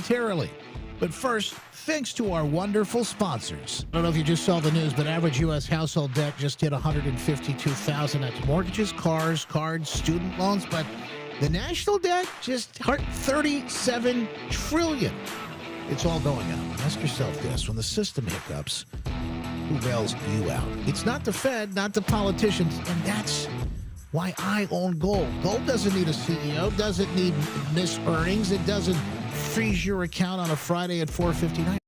momentarily. But first, thanks to our wonderful sponsors. I don't know if you just saw the news, but average U.S. household debt just hit $152,000. That's mortgages, cars, cards, student loans. But the national debt just hit $37 trillion. It's all going up. Ask yourself this: when the system hiccups, who bails you out? It's not the Fed, not the politicians, and that's why I own gold. Gold doesn't need a CEO, doesn't need missed earnings. It doesn't freeze your account on a Friday at 4:59.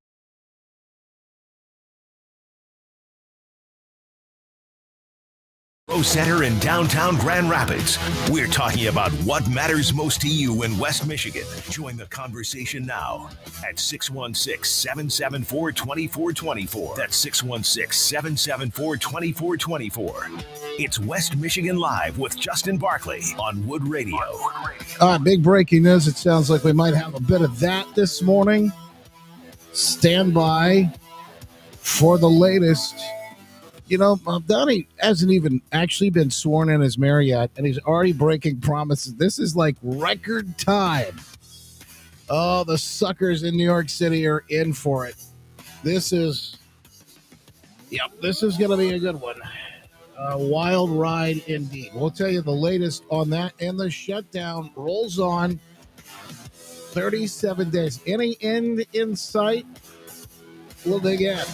Center in downtown Grand Rapids. We're talking about what matters most to you in West Michigan. Join the conversation now at 616-774-2424. That's 616-774-2424. It's West Michigan Live with Justin Barkley on Wood Radio. Big breaking news. It sounds like we might have a bit of that this morning. Stand by for the latest. You know, Donnie hasn't even actually been sworn in as mayor yet, and he's already breaking promises. This is like record time. Oh, the suckers in New York City are in for it. This is going to be a good one. A wild ride indeed. We'll tell you the latest on that, and the shutdown rolls on 37 days. Any end in sight? We'll dig in.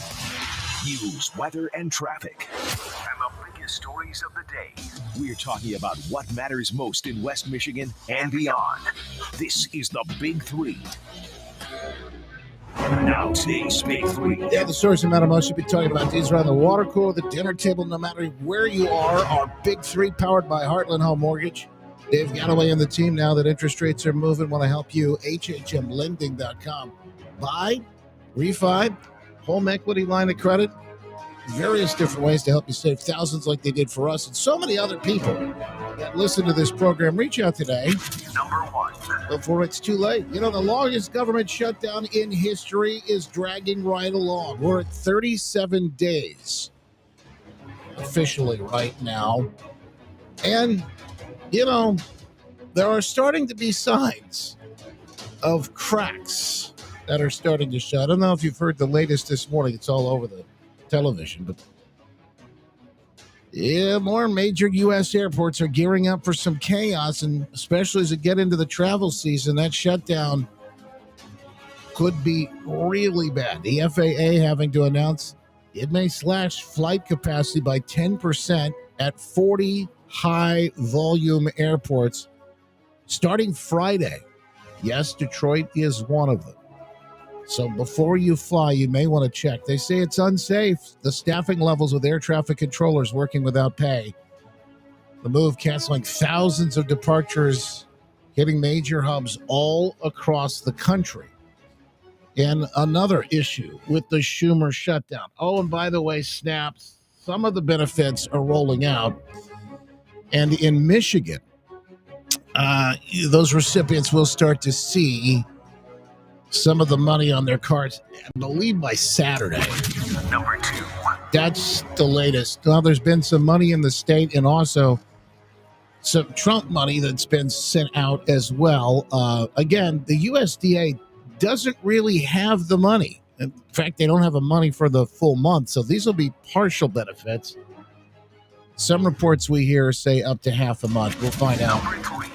News, weather, and traffic. And the biggest stories of the day. We're talking about what matters most in West Michigan and beyond. This is the Big Three. Now today's Big Three. Yeah, the source amount of most you'll be talking about these around the water cooler, the dinner table, no matter where you are. Our Big Three powered by Heartland Home Mortgage. Dave Galloway and the team, now that interest rates are moving, want to help you. HHMlending.com. Buy, refi, home equity line of credit, various different ways to help you save thousands like they did for us and so many other people that listen to this program. Reach out today. Number one. Before it's too late. You know, the longest government shutdown in history is dragging right along. We're at 37 days officially right now. And, you know, there are starting to be signs of cracks that are starting to show. I don't know if you've heard the latest this morning. It's all over the television, but yeah, more major U.S. airports are gearing up for some chaos, and especially as we get into the travel season, that shutdown could be really bad. The FAA having to announce it may slash flight capacity by 10% at 40 high-volume airports starting Friday. Yes, Detroit is one of them. So before you fly, you may want to check. They say it's unsafe. The staffing levels with air traffic controllers working without pay. The move canceling thousands of departures, hitting major hubs all across the country. And another issue with the Schumer shutdown. Oh, and by the way, snaps, some of the benefits are rolling out. And in Michigan, those recipients will start to see some of the money on their cards, I believe, by Saturday. Number two. That's the latest. Now, there's been some money in the state and also some Trump money that's been sent out as well. Again, the USDA doesn't really have the money. In fact, they don't have the money for the full month, so these will be partial benefits. Some reports we hear say up to half a month. We'll find out. Number three.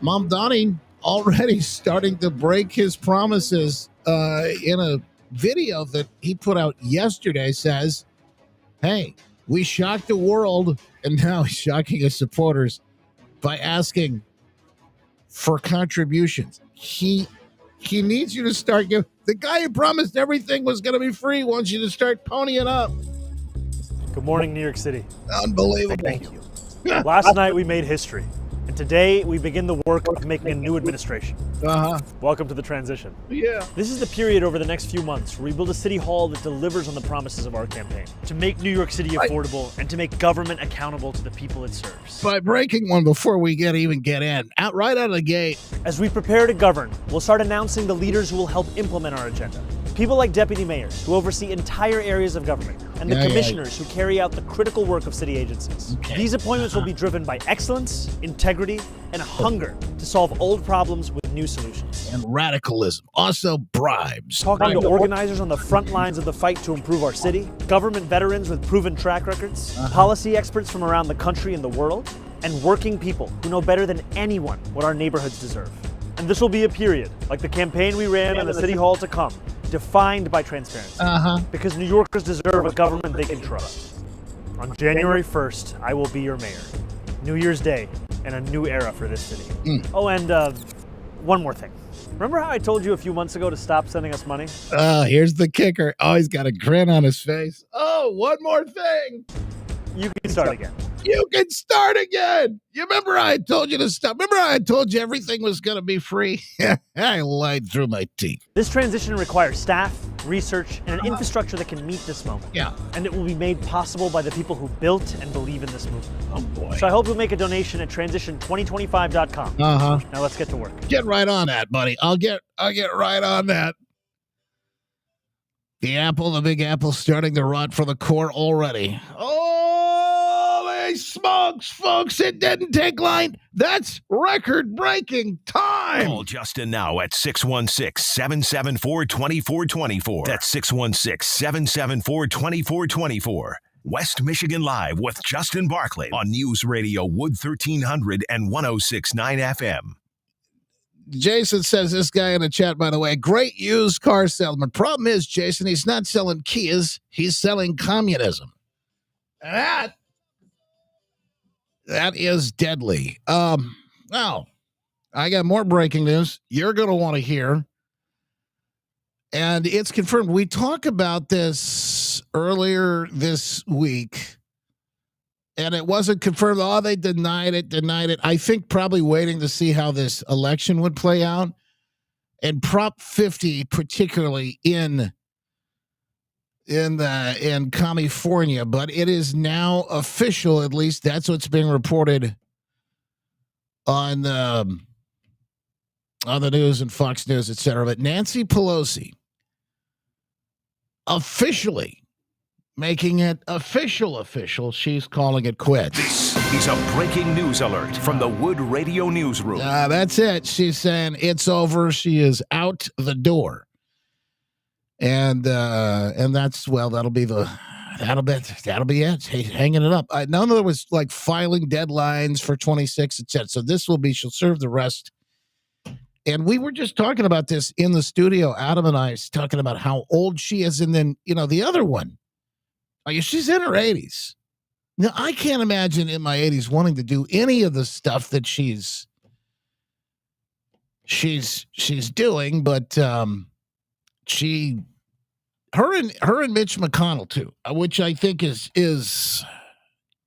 Mom Donnie already starting to break his promises in a video that he put out yesterday. Says, hey, we shocked the world, and now he's shocking his supporters by asking for contributions. He needs you to start giving. The guy who promised everything was going to be free wants you to start ponying up. Good morning, New York City. Unbelievable. Thank you. Last night we made history. And today we begin the work of making a new administration. Welcome to the transition. Yeah. This is the period over the next few months where we build a city hall that delivers on the promises of our campaign. To make New York City affordable and to make government accountable to the people it serves. By breaking one before we even get in. Right out of the gate. As we prepare to govern, we'll start announcing the leaders who will help implement our agenda. People like deputy mayors who oversee entire areas of government and the commissioners who carry out the critical work of city agencies. Okay. These appointments will be driven by excellence, integrity, and a hunger to solve old problems with new solutions. and radicalism. Also bribes. Talking to organizers on the front lines of the fight to improve our city, government veterans with proven track records, policy experts from around the country and the world, and working people who know better than anyone what our neighborhoods deserve. And this will be a period, like the campaign we ran in the city hall to come, defined by transparency. Because New Yorkers deserve a government they can trust. On January 1st, I will be your mayor. New Year's Day and a new era for this city. Oh, and one more thing. Remember how I told you a few months ago to stop sending us money? Here's the kicker. Oh, he's got a grin on his face. Oh, one more thing. You can start again. You can start again. You remember I told you to stop? Remember I told you everything was going to be free? I lied through my teeth. This transition requires staff, research, and an infrastructure that can meet this moment. Yeah. And it will be made possible by the people who built and believe in this movement. Oh, boy. So I hope you'll make a donation at transition2025.com. Now let's get to work. Get right on that, buddy. I'll get right on that. The Big Apple, starting to rot for the core already. Holy smokes, folks. It didn't take long. That's record-breaking time. Call Justin now at 616-774-2424. That's 616-774-2424. West Michigan Live with Justin Barclay on News Radio Wood 1300 and 106.9 FM. Jason says, this guy in the chat, by the way, great used car salesman. Problem is, Jason, he's not selling Kias. He's selling communism. That is deadly. Now, I got more breaking news you're going to want to hear. And it's confirmed. We talked about this earlier this week. And it wasn't confirmed. Oh, they denied it. I think probably waiting to see how this election would play out. And Prop 50, particularly in California. But it is now official, at least that's what's being reported on the news and Fox News, et cetera. But Nancy Pelosi officially making it official. She's calling it quits. This is a breaking news alert from the Wood Radio Newsroom. That's it. She's saying it's over. She is out the door. And that's, well, that'll be it. Hanging it up. None of it was like filing deadlines for 26, etc. So this will be, she'll serve the rest. And we were just talking about this in the studio. Adam and I was talking about how old she is. And then, the other one, she's in her 80s. Now, I can't imagine in my 80s wanting to do any of the stuff that she's doing, but her and Mitch McConnell too, which I think is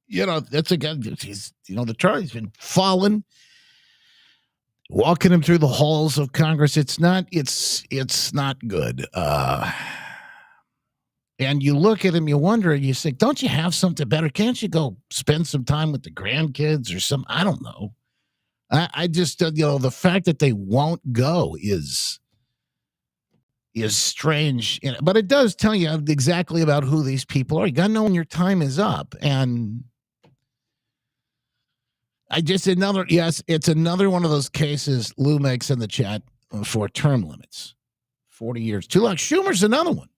that's a guy. He's the Charlie's been falling, walking him through the halls of Congress. It's not good. And you look at him, you wonder, and you think, don't you have something better? Can't you go spend some time with the grandkids or some? I don't know. I just, the fact that they won't go is strange. But it does tell you exactly about who these people are. You got to know when your time is up. And it's another one of those cases Lou makes in the chat for term limits. 40 years. Too long. Schumer's another one.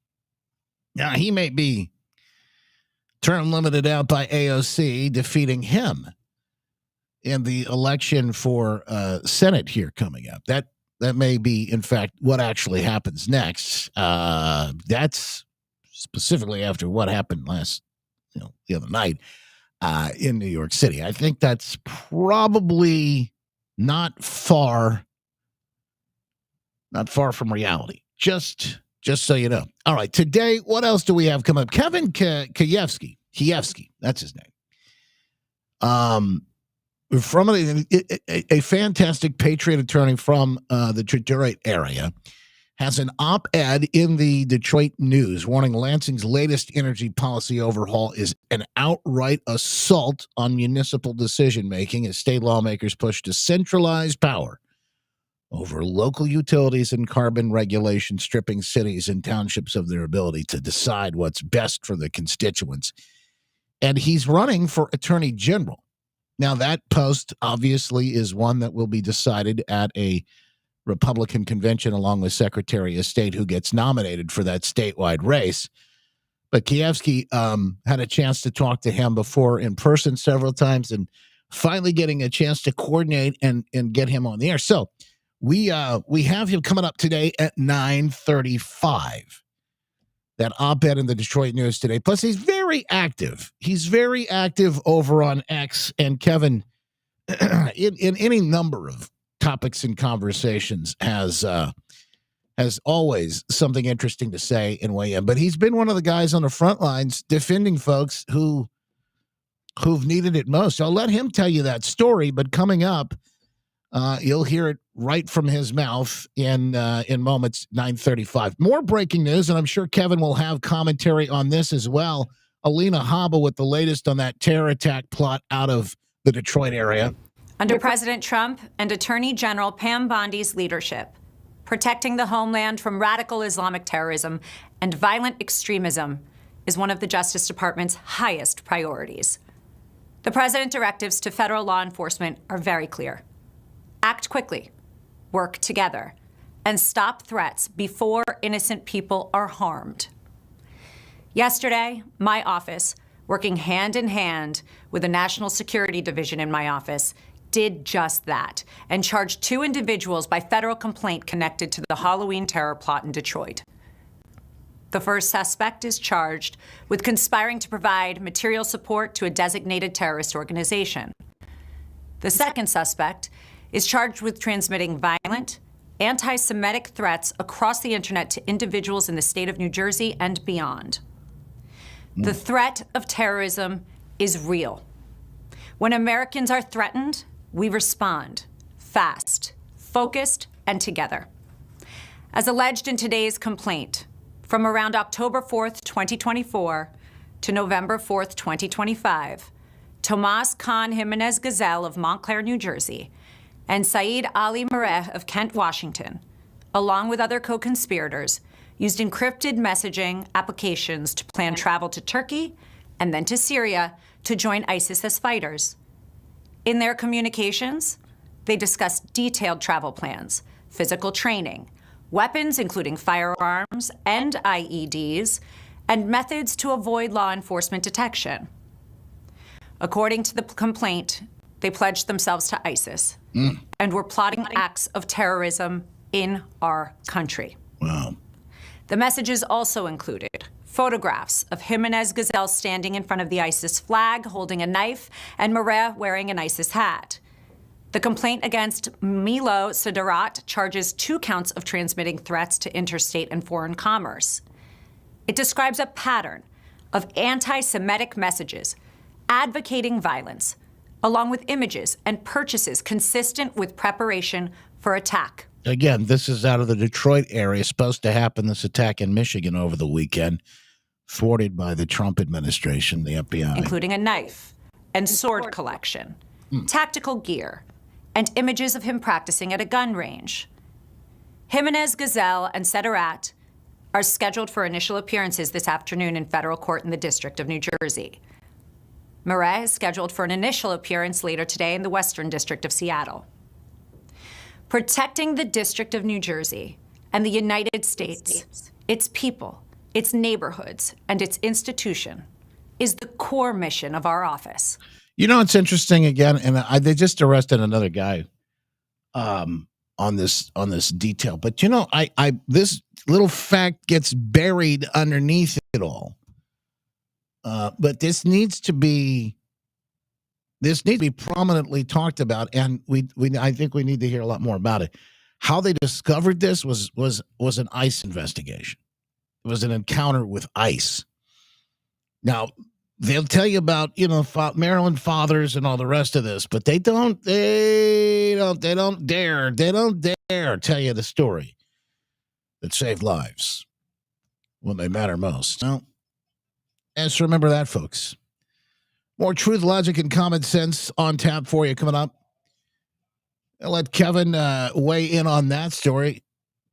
Now, he may be term limited out by AOC, defeating him in the election for Senate here coming up. That may be, in fact, what actually happens next. That's specifically after what happened the other night in New York City. I think that's probably not far from reality. Just so you know. All right, today, what else do we have come up? Kevin Kievsky, that's his name. From a fantastic Patriot attorney from the Detroit area, has an op-ed in the Detroit News warning Lansing's latest energy policy overhaul is an outright assault on municipal decision-making as state lawmakers push to centralize power over local utilities and carbon regulation, stripping cities and townships of their ability to decide what's best for the constituents. And he's running for attorney general. Now, that post obviously is one that will be decided at a Republican convention, along with Secretary of State, who gets nominated for that statewide race. But Kievsky had a chance to talk to him before in person several times, and finally getting a chance to coordinate and get him on the air. So we have him coming up today at 9:35. That op-ed in the Detroit News today. Plus, he's very active. He's very active over on X. And Kevin, in any number of topics and conversations, has always something interesting to say and weigh in. But he's been one of the guys on the front lines defending folks who've needed it most. I'll let him tell you that story. But coming up, you'll hear it right from his mouth in moments. 9:35. More breaking news, and I'm sure Kevin will have commentary on this as well. Alina Habba with the latest on that terror attack plot out of the Detroit area. Under President Trump and Attorney General Pam Bondi's leadership, protecting the homeland from radical Islamic terrorism and violent extremism is one of the Justice Department's highest priorities. The President's directives to federal law enforcement are very clear. Act quickly, work together, and stop threats before innocent people are harmed. Yesterday, my office, working hand in hand with the National Security Division in my office, did just that and charged 2 individuals by federal complaint connected to the Halloween terror plot in Detroit. The first suspect is charged with conspiring to provide material support to a designated terrorist organization. The second suspect is charged with transmitting violent, anti-Semitic threats across the internet to individuals in the state of New Jersey and beyond. The threat of terrorism is real. When Americans are threatened, we respond fast, focused, and together. As alleged in today's complaint, from around October 4th, 2024 to November 4th, 2025, Tomas Khan Jimenez Gazelle of Montclair, New Jersey, and Saeed Ali Mareh of Kent, Washington, along with other co-conspirators, used encrypted messaging applications to plan travel to Turkey and then to Syria to join ISIS as fighters. In their communications, they discussed detailed travel plans, physical training, weapons including firearms and IEDs, and methods to avoid law enforcement detection. According to the complaint, they pledged themselves to ISIS and were plotting acts of terrorism in our country. Wow. The messages also included photographs of Jimenez Gazelle standing in front of the ISIS flag, holding a knife, and Mareh wearing an ISIS hat. The complaint against Milo Sidarat charges 2 counts of transmitting threats to interstate and foreign commerce. It describes a pattern of anti-Semitic messages advocating violence, along with images and purchases consistent with preparation for attack. Again, this is out of the Detroit area. Supposed to happen, this attack in Michigan over the weekend, thwarted by the Trump administration, the FBI. Including a knife and sword collection, tactical gear, and images of him practicing at a gun range. Jimenez Gazelle and Sidarat are scheduled for initial appearances this afternoon in federal court in the District of New Jersey. Mareh is scheduled for an initial appearance later today in the Western District of Seattle. Protecting the District of New Jersey and the United States, its people, its neighborhoods, and its institution is the core mission of our office. You know, it's interesting again, and they just arrested another guy on this detail. But you know, I this little fact gets buried underneath it all. But this needs to be prominently talked about, and I think we need to hear a lot more about it. How they discovered this was an ICE investigation. It was an encounter with ICE. Now, they'll tell you about, Maryland fathers and all the rest of this, but they don't dare tell you the story that saved lives when they matter most. Well, let's remember that, folks. More truth, logic, and common sense on tap for you coming up. I'll let Kevin weigh in on that story.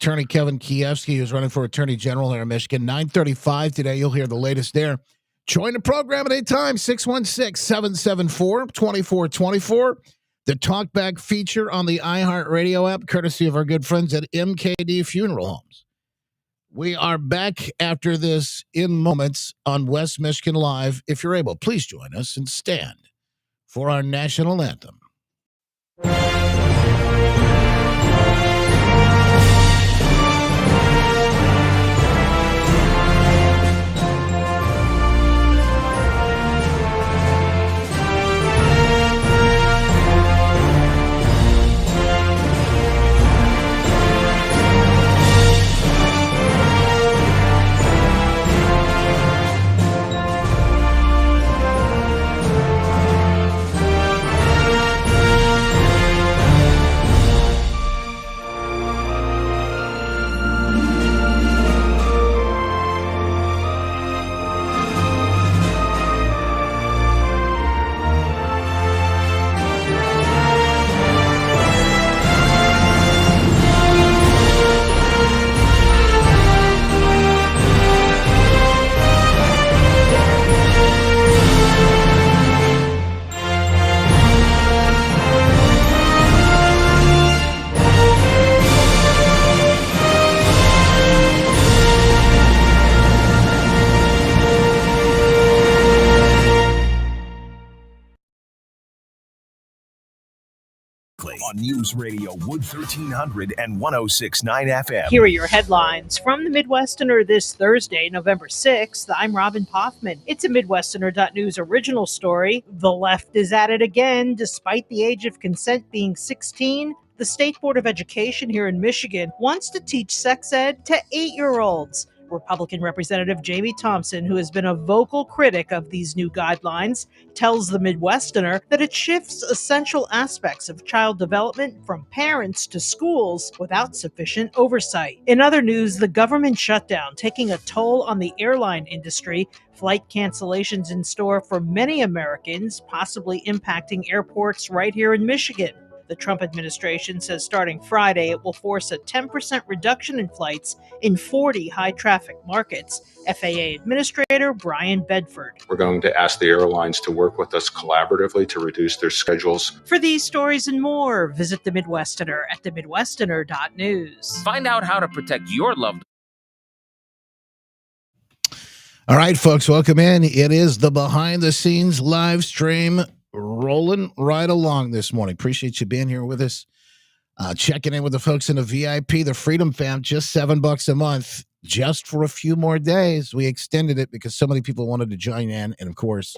Attorney Kevin Kievsky, who's running for Attorney General here in Michigan. 9:35 today. You'll hear the latest there. Join the program at any time. 616-774-2424. The Talkback feature on the iHeartRadio app, courtesy of our good friends at MKD Funeral Homes. We are back after this in moments on West Michigan Live. If you're able, please join us and stand for our national anthem. On News Radio Wood 1300 and 1069 FM. Here are your headlines from the Midwesterner this Thursday, November 6th. I'm Robin Poffman. It's a Midwesterner.news original story. The left is at it again. Despite the age of consent being 16, the State Board of Education here in Michigan wants to teach sex ed to 8-year-olds. Republican Representative Jamie Thompson, who has been a vocal critic of these new guidelines, tells the Midwesterner that it shifts essential aspects of child development from parents to schools without sufficient oversight. In other news, the government shutdown taking a toll on the airline industry, flight cancellations in store for many Americans, possibly impacting airports right here in Michigan. The Trump administration says starting Friday, it will force a 10% reduction in flights in 40 high-traffic markets. FAA Administrator Brian Bedford. We're going to ask the airlines to work with us collaboratively to reduce their schedules. For these stories and more, visit The Midwesterner at themidwesterner.news. Find out how to protect your loved. All right, folks, welcome in. It is the behind-the-scenes live stream rolling right along this morning. Appreciate you being here with us. Checking in with the folks in the VIP, the Freedom Fam, just $7 a month, just for a few more days. We extended it because so many people wanted to join in. And of course,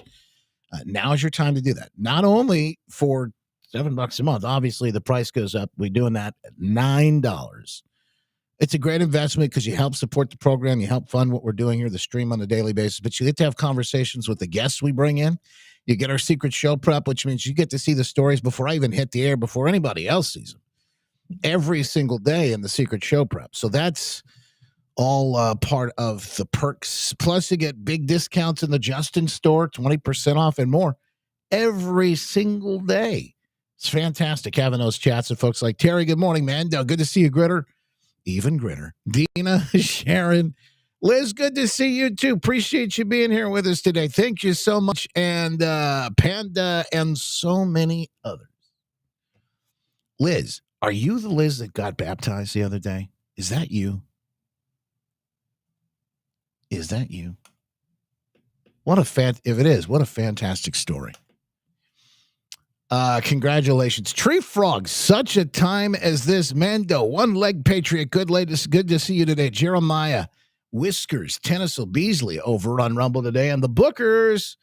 now is your time to do that. Not only for $7 a month, obviously the price goes up. We're doing that at $9. It's a great investment because you help support the program. You help fund what we're doing here, the stream on a daily basis. But you get to have conversations with the guests we bring in. You get our secret show prep, which means you get to see the stories before I even hit the air, before anybody else sees them, every single day in the secret show prep. So that's all part of the perks. Plus, you get big discounts in the Justin store, 20% off and more every single day. It's fantastic having those chats with folks like Terry. Good morning, man. Good to see you, Gritter. Even Gritter. Dina, Sharon, Liz, good to see you too. Appreciate you being here with us today. Thank you so much. And Panda and so many others. Liz, are you the Liz that got baptized the other day? Is that you? Is that you? If it is, what a fantastic story. Congratulations. Tree Frog, such a time as this. Mando, One Leg Patriot, good to see you today. Jeremiah, Whiskers, Tennyson, Beasley over on Rumble today. And the Bookers,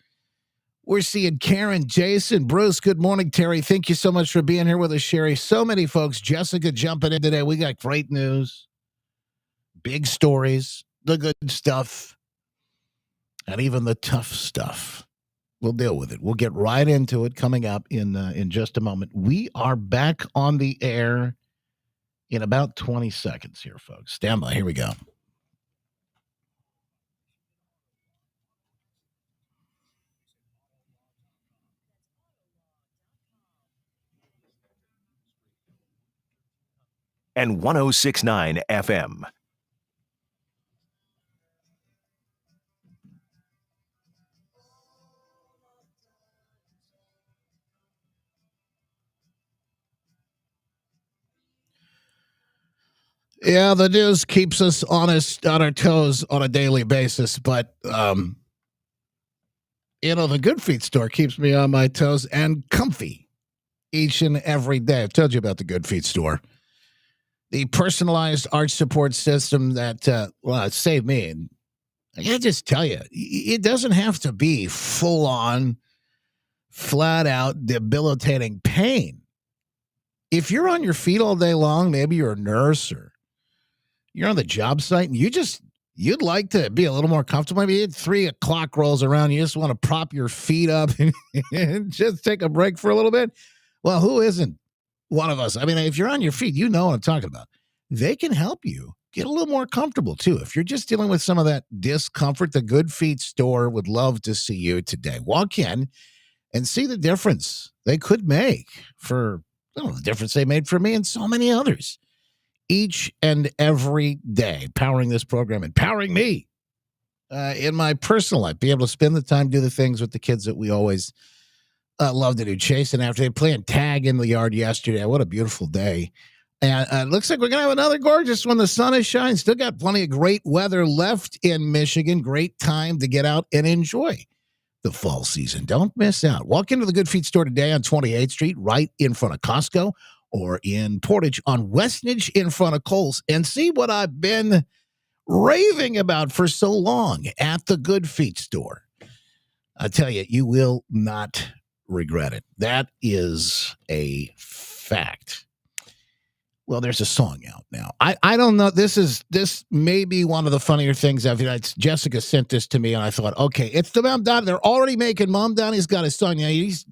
we're seeing Karen, Jason, Bruce. Good morning, Terry. Thank you so much for being here with us, Sherry. So many folks. Jessica jumping in today. We got great news, big stories, the good stuff, and even the tough stuff. We'll deal with it. We'll get right into it coming up in just a moment. We are back on the air in about 20 seconds here, folks. Stand by. Here we go. And 1069 FM. Yeah, the news keeps us honest on our toes on a daily basis, but the Good Feet store keeps me on my toes and comfy each and every day. I've told you about the Good Feet store. The personalized arch support system that, it saved me. And I gotta just tell you, it doesn't have to be full on, flat out, debilitating pain. If you're on your feet all day long, maybe you're a nurse or you're on the job site and you'd like to be a little more comfortable. Maybe 3 o'clock rolls around. You just want to prop your feet up and just take a break for a little bit. Well, who isn't one of us? I mean, if you're on your feet, you know what I'm talking about. They can help you get a little more comfortable too. If you're just dealing with some of that discomfort, the Good Feet store would love to see you today. Walk in and see the difference they could make for the difference they made for me and so many others. Each and every day, powering this program and powering me in my personal life, be able to spend the time, do the things with the kids that we always love to do. Chasing after, they playing tag in the yard yesterday. What a beautiful day. And it looks like we're going to have another gorgeous one. The sun is shining. Still got plenty of great weather left in Michigan. Great time to get out and enjoy the fall season. Don't miss out. Walk into the Good Feet store today on 28th Street, right in front of Costco, or in Portage on Westnedge in front of Kohl's, and see what I've been raving about for so long at the Good Feet store. I tell you, you will not regret it. That is a fact. Well, there's a song out now. I don't know. This may be one of the funnier things I've had. Jessica sent this to me, and I thought, okay, it's the Mom Donnie. They're already making Mom Donnie's got his song. Now he's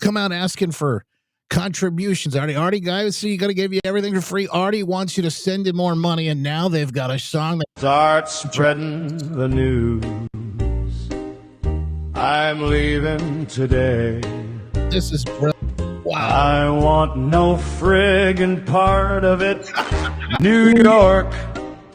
come out asking for contributions. Artie, guys, so you got to give you everything for free. Artie wants you to send him more money, and now they've got a song that start spreading the news. I'm leaving today. This is brilliant. Wow. I want no friggin' part of it. New York,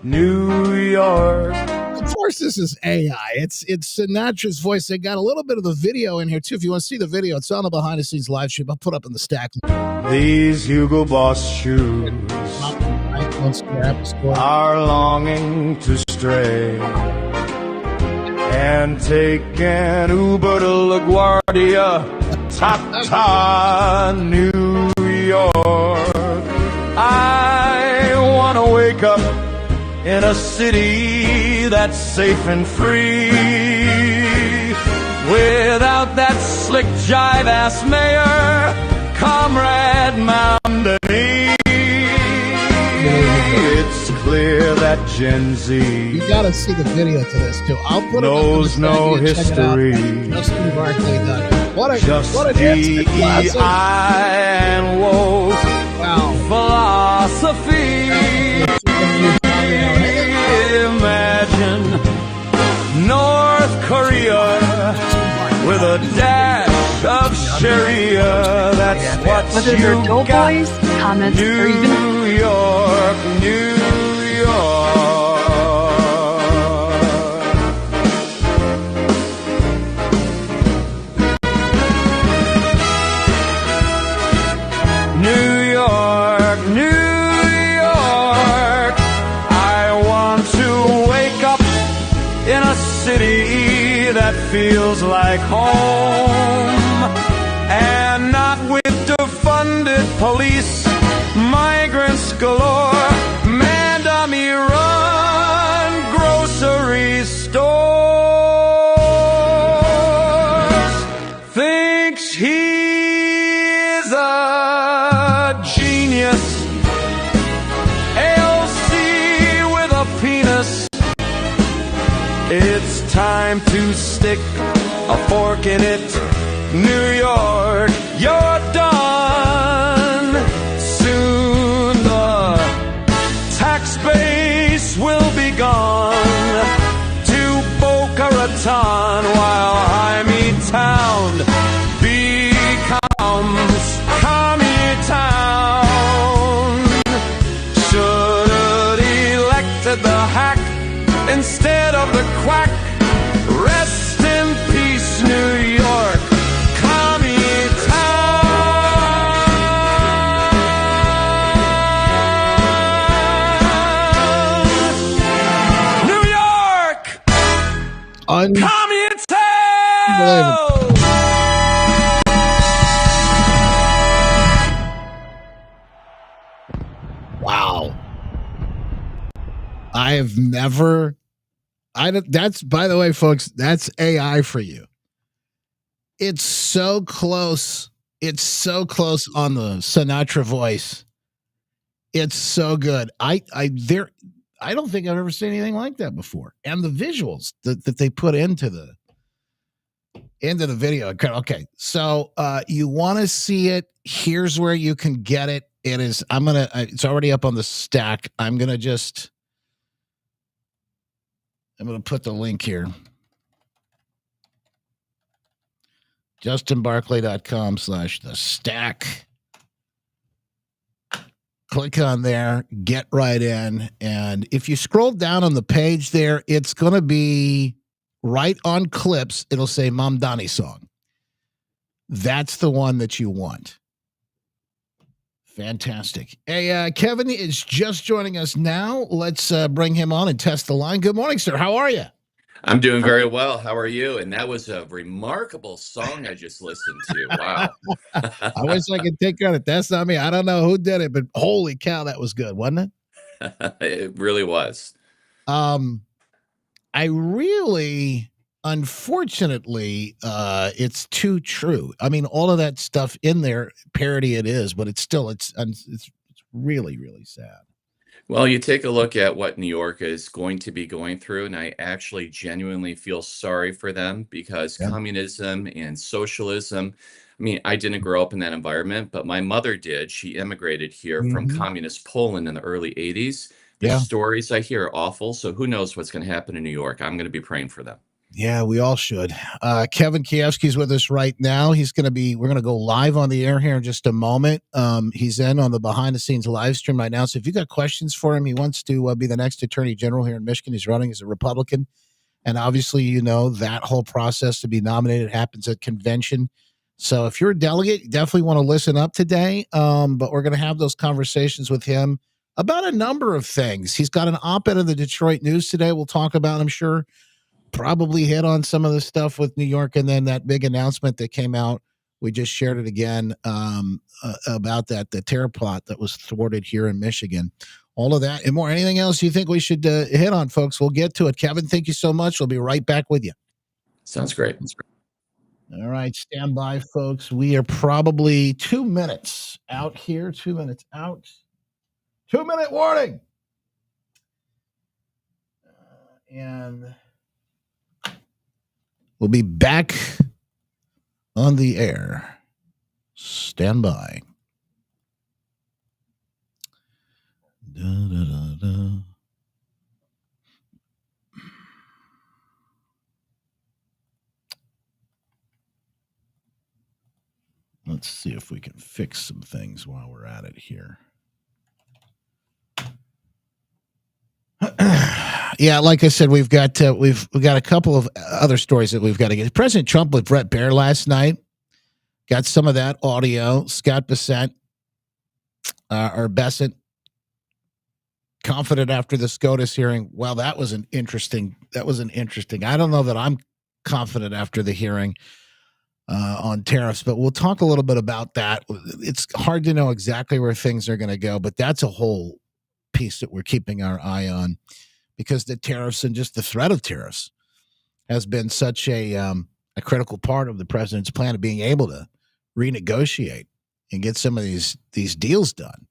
New York. Of course, this is AI. It's Sinatra's voice. They got a little bit of the video in here, too. If you want to see the video, it's on the behind-the-scenes live stream. I'll put up in the stack. These Hugo Boss shoes are longing to stray and take an Uber to LaGuardia, New York. I want to wake up in a city that's safe and free, without that slick jive-ass mayor, Comrade Mamdani. It's clear that Gen Z, you gotta see the video to this too. I'll put knows it no history, just DEI and woke philosophy. Imagine North Korea with a dash of Sharia. That's what whether you they're doughboys, comments, or even New York, New York. New York, New York. I want to wake up in a city that feels like home, and not with defunded police, migrants galore, man dummy run grocery stores. Thinks he's a genius. ALC with a penis. It's time to stick a fork in it. New York, you're done. Soon the tax base will be gone to Boca Raton, while Jaime Town becomes Commie Town. Should've elected the hack instead of the quack. Rest in peace, New York, Commie Town. Communist Unbelievable. Wow. I have never. That's, by the way, folks, that's AI for you. It's so close. It's so close on the Sinatra voice. It's so good. I don't think I've ever seen anything like that before. And the visuals that they put into the video. Okay. So you want to see it. Here's where you can get it. It's already up on the stack. I'm going to put the link here. justinbarclay.com/the stack. Click on there, get right in. And if you scroll down on the page there, it's going to be right on clips. It'll say Mamdani song. That's the one that you want. Fantastic. Hey, Kevin is just joining us now. Let's bring him on and test the line. Good morning, sir. How are you? I'm doing very well. How are you? And that was a remarkable song I just listened to. Wow. I wish I could take credit. That's not me. I don't know who did it, but holy cow, that was good, wasn't it? It really was. I really, unfortunately, it's too true. I mean, all of that stuff in there, parody it is, but it's really, really sad. Well, you take a look at what New York is going to be going through, and I actually genuinely feel sorry for them because communism and socialism, I mean, I didn't grow up in that environment, but my mother did. She immigrated here from communist Poland in the early 80s. The stories I hear are awful, so who knows what's going to happen in New York. I'm going to be praying for them. Yeah, we all should. Kevin Kievsky's with us right now. We're going to go live on the air here in just a moment. He's in on the behind the scenes live stream right now. So if you got questions for him, he wants to be the next attorney general here in Michigan. He's running as a Republican. And obviously, that whole process to be nominated happens at convention. So if you're a delegate, you definitely want to listen up today. But we're going to have those conversations with him about a number of things. He's got an op-ed in the Detroit News today we'll talk about, I'm sure. Probably hit on some of the stuff with New York, and then that big announcement that came out. We just shared it again about the terror plot that was thwarted here in Michigan. All of that and more. Anything else you think we should hit on, folks? We'll get to it. Kevin, thank you so much. We'll be right back with you. Sounds great. All right, stand by, folks. We are probably 2 minutes out here. 2 minutes out. 2-minute warning. And we'll be back on the air. Stand by. Da, da, da, da. Let's see if we can fix some things while we're at it here. Yeah, like I said, we've got a couple of other stories that we've got to get. President Trump with Brett Baer last night. Got some of that audio. Scott Bassett, confident after the SCOTUS hearing. Well, that was an interesting. I don't know that I'm confident after the hearing on tariffs, but we'll talk a little bit about that. It's hard to know exactly where things are going to go, but that's a whole piece that we're keeping our eye on, because the tariffs and just the threat of tariffs has been such a critical part of the president's plan of being able to renegotiate and get some of these deals done.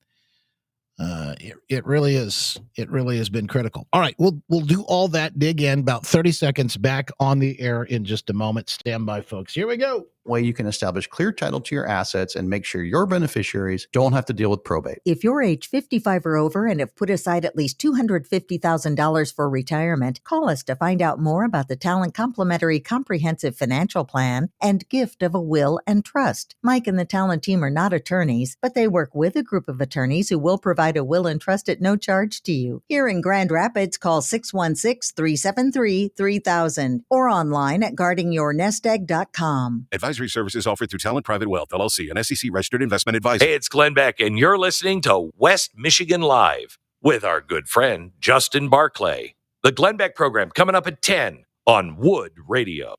It really is. It really has been critical. All right, we'll do all that. Dig in about 30 seconds. Back on the air in just a moment. Stand by, folks. Here we go. Way you can establish clear title to your assets and make sure your beneficiaries don't have to deal with probate. If you're age 55 or over and have put aside at least $250,000 for retirement, call us to find out more about the Talent Complementary Comprehensive Financial Plan and gift of a will and trust. Mike and the Talent team are not attorneys, but they work with a group of attorneys who will provide a will and trust at no charge to you. Here in Grand Rapids, call 616-373-3000 or online at guardingyournestegg.com. Advisory services offered through Talent Private Wealth, LLC, an SEC-registered investment advisor. Hey, it's Glenn Beck, and you're listening to West Michigan Live with our good friend, Justin Barclay. The Glenn Beck program coming up at 10 on Wood Radio.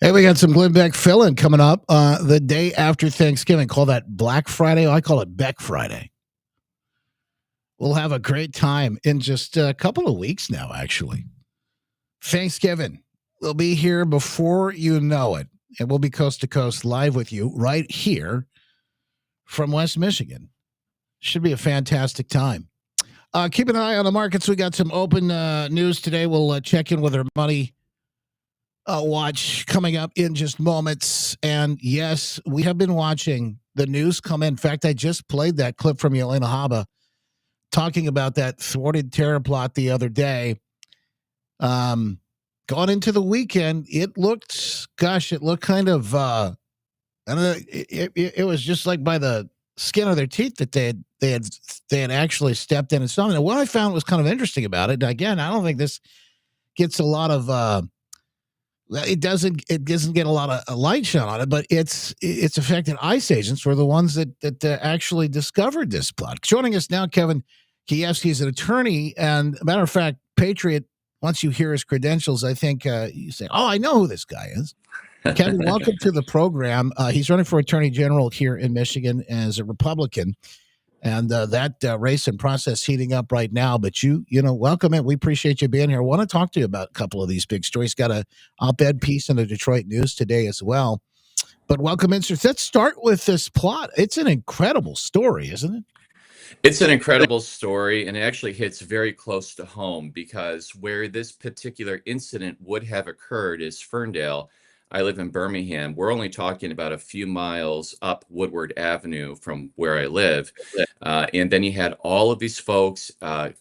Hey, we got some Glenn Beck fill-in coming up the day after Thanksgiving. Call that Black Friday. I call it Beck Friday. We'll have a great time in just a couple of weeks now, actually. Thanksgiving will be here before you know it. And we'll be coast to coast live with you right here from West Michigan. Should be a fantastic time. Keep an eye on the markets. We got some open news today. We'll check in with our money watch coming up in just moments. And yes, we have been watching the news come in. In fact, I just played that clip from Yelena Haba talking about that thwarted terror plot the other day. Going into the weekend, it looked kind of, I don't know, it was just like by the skin of their teeth that they had actually stepped in and something. And what I found was kind of interesting about it, again, I don't think this gets a lot of, it doesn't get a lot of light shone on it, but it's affected ICE agents were the ones that actually discovered this plot. Joining us now, Kevin Kievsky is an attorney, and matter of fact, Patriot. Once you hear his credentials, I think you say, "Oh, I know who this guy is." Kevin, welcome to the program. He's running for Attorney General here in Michigan as a Republican, and that race and process heating up right now. But you welcome it. We appreciate you being here. I want to talk to you about a couple of these big stories. Got a op-ed piece in the Detroit News today as well. But welcome in, sir. Let's start with this plot. It's an incredible story, isn't it? It's an incredible story, and it actually hits very close to home because where this particular incident would have occurred is Ferndale. I live in Birmingham. We're only talking about a few miles up Woodward Avenue from where I live. And then you had all of these folks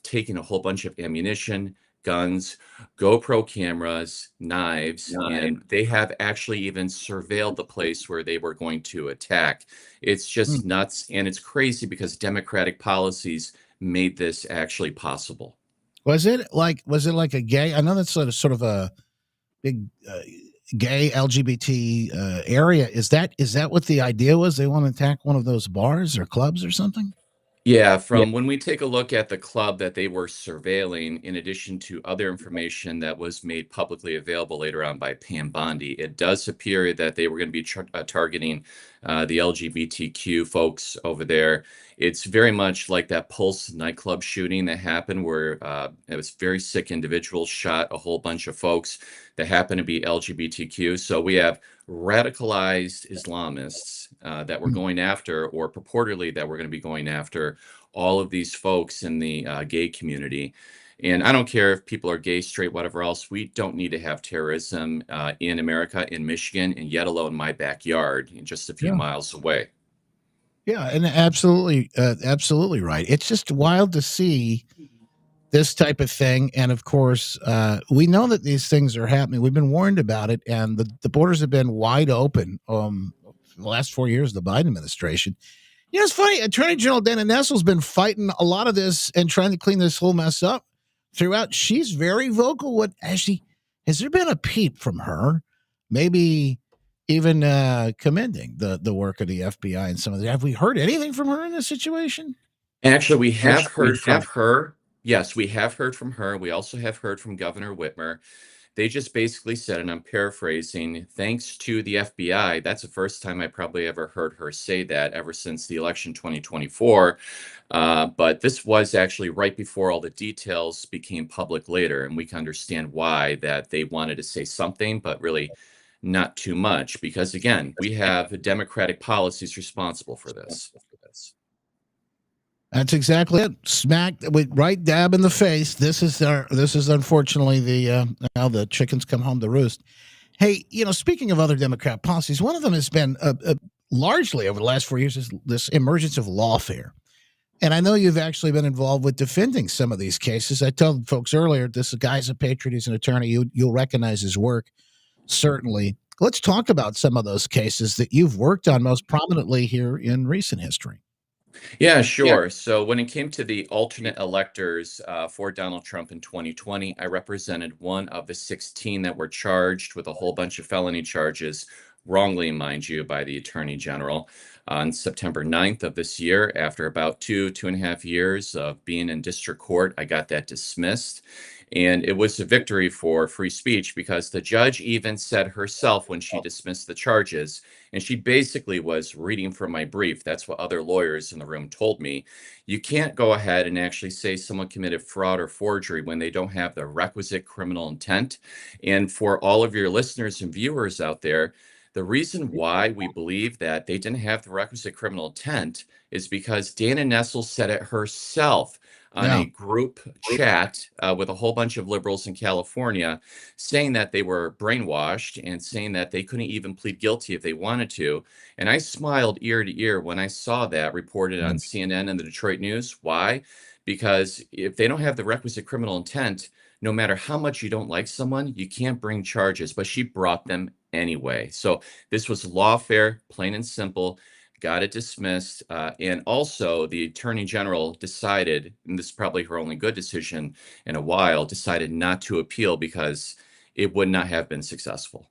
taking a whole bunch of ammunition, guns, GoPro cameras, knives, and they have actually even surveilled the place where they were going to attack. It's just nuts, and it's crazy because Democratic policies made this actually possible. Was it like a gay? I know that's sort of a big gay LGBT area. Is that what the idea was? They want to attack one of those bars or clubs or something? Yeah, from when we take a look at the club that they were surveilling, in addition to other information that was made publicly available later on by Pam Bondi, it does appear that they were going to be targeting the LGBTQ folks over there. It's very much like that Pulse nightclub shooting that happened where it was very sick individuals shot a whole bunch of folks that happen to be LGBTQ. So we have radicalized Islamists that we're going after, or purportedly that we're going to be going after all of these folks in the gay community. And I don't care if people are gay, straight, whatever else. We don't need to have terrorism in America, in Michigan, and yet alone my backyard, just a few miles away. Yeah, and absolutely right. It's just wild to see this type of thing. And of course, we know that these things are happening. We've been warned about it, and the borders have been wide open the last 4 years of the Biden administration. It's funny. Attorney General Dana Nessel's been fighting a lot of this and trying to clean this whole mess up throughout. She's very vocal. Has there been a peep from her? Maybe even commending the work of the FBI and some of that. Have we heard anything from her in this situation? Actually, we have heard from her. Yes, we have heard from her. We also have heard from Governor Whitmer. They just basically said, and I'm paraphrasing, thanks to the FBI. That's the first time I probably ever heard her say that ever since the election 2024. But this was actually right before all the details became public later. And we can understand why that they wanted to say something, but really not too much. Because again, we have Democratic policies responsible for this. That's exactly it. Smack right dab in the face. This is unfortunately now the chickens come home to roost. Hey, speaking of other Democrat policies, one of them has been largely over the last 4 years is this emergence of lawfare. And I know you've actually been involved with defending some of these cases. I told folks earlier, this guy's a patriot, he's an attorney. You'll recognize his work, certainly. Let's talk about some of those cases that you've worked on most prominently here in recent history. Yeah, sure. So when it came to the alternate electors for Donald Trump in 2020, I represented one of the 16 that were charged with a whole bunch of felony charges wrongly, mind you, by the Attorney General on September 9th of this year. After about 2.5 years of being in district court, I got that dismissed. And it was a victory for free speech because the judge even said herself when she dismissed the charges, and she basically was reading from my brief. That's what other lawyers in the room told me. You can't go ahead and actually say someone committed fraud or forgery when they don't have the requisite criminal intent. And for all of your listeners and viewers out there, the reason why we believe that they didn't have the requisite criminal intent is because Dana Nessel said it herself on a group chat with a whole bunch of liberals in California, saying that they were brainwashed and saying that they couldn't even plead guilty if they wanted to. And I smiled ear to ear when I saw that reported on CNN and the Detroit News. Why? Because if they don't have the requisite criminal intent, no matter how much you don't like someone, you can't bring charges. But she brought them anyway. So this was lawfare, plain and simple. Got it dismissed. And also, the Attorney General decided, and this is probably her only good decision in a while, decided not to appeal because it would not have been successful.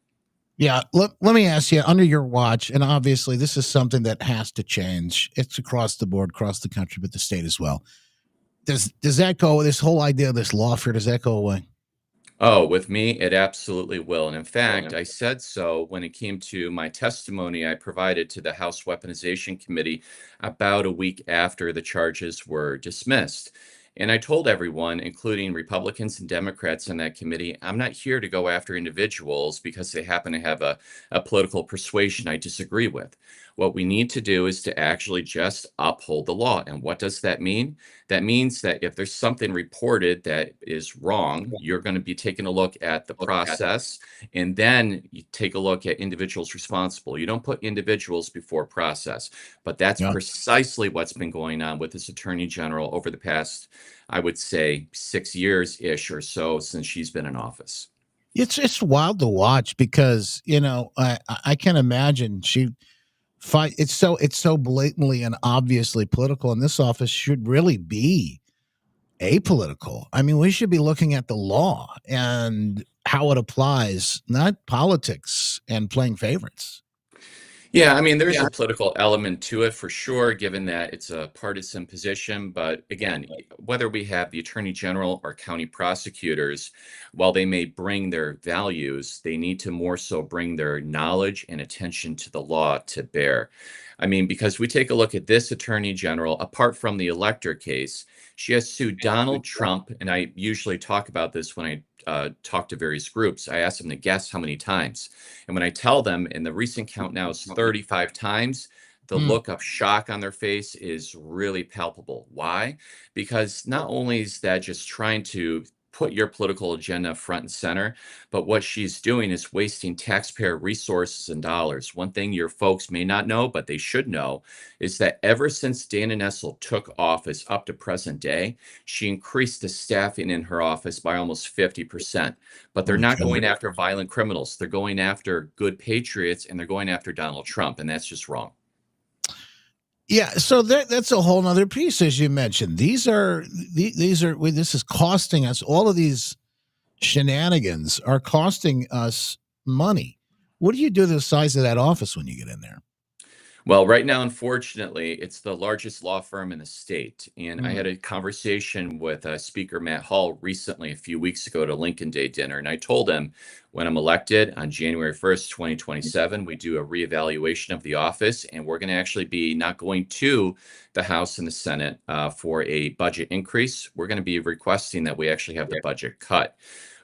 Yeah, let me ask you, under your watch, and obviously this is something that has to change. It's across the board, across the country, but the state as well. Does that go, this whole idea of this lawfare, does that go away? Oh, with me, it absolutely will. And in fact, I said so when it came to my testimony I provided to the House Weaponization Committee about a week after the charges were dismissed. And I told everyone, including Republicans and Democrats in that committee, I'm not here to go after individuals because they happen to have a political persuasion I disagree with. What we need to do is to actually just uphold the law. And what does that mean? That means that if there's something reported that is wrong, you're going to be taking a look at the process, and then you take a look at individuals responsible. You don't put individuals before process, but that's precisely what's been going on with this Attorney General over the past, I would say, 6 years-ish or so since she's been in office. It's wild to watch because, I can imagine she fight. It's so blatantly and obviously political, and this office should really be apolitical. I mean, we should be looking at the law and how it applies, not politics and playing favorites. Yeah, I mean, there's a political element to it for sure, given that it's a partisan position. But again, whether we have the Attorney General or county prosecutors, while they may bring their values, they need to more so bring their knowledge and attention to the law to bear. I mean, because we take a look at this Attorney General, apart from the elector case, she has sued Donald Trump, and I usually talk about this when I talk to various groups. I ask them to guess how many times. And when I tell them, and the recent count now is 35 times, the look of shock on their face is really palpable. Why? Because not only is that just trying to put your political agenda front and center, but what she's doing is wasting taxpayer resources and dollars. One thing your folks may not know, but they should know, is that ever since Dana Nessel took office up to present day, she increased the staffing in her office by almost 50%. But they're not going after violent criminals. They're going after good patriots, and they're going after Donald Trump, and that's just wrong. Yeah, so that's a whole nother piece, as you mentioned. This is costing us, all of these shenanigans are costing us money. What do you do to the size of that office when you get in there? Well, right now, unfortunately, it's the largest law firm in the state. And I had a conversation with Speaker Matt Hall recently, a few weeks ago, at a Lincoln Day dinner. And I told him when I'm elected on January 1st, 2027, we do a reevaluation of the office. And we're going to actually be not going to the House and the Senate for a budget increase. We're going to be requesting that we actually have the budget cut.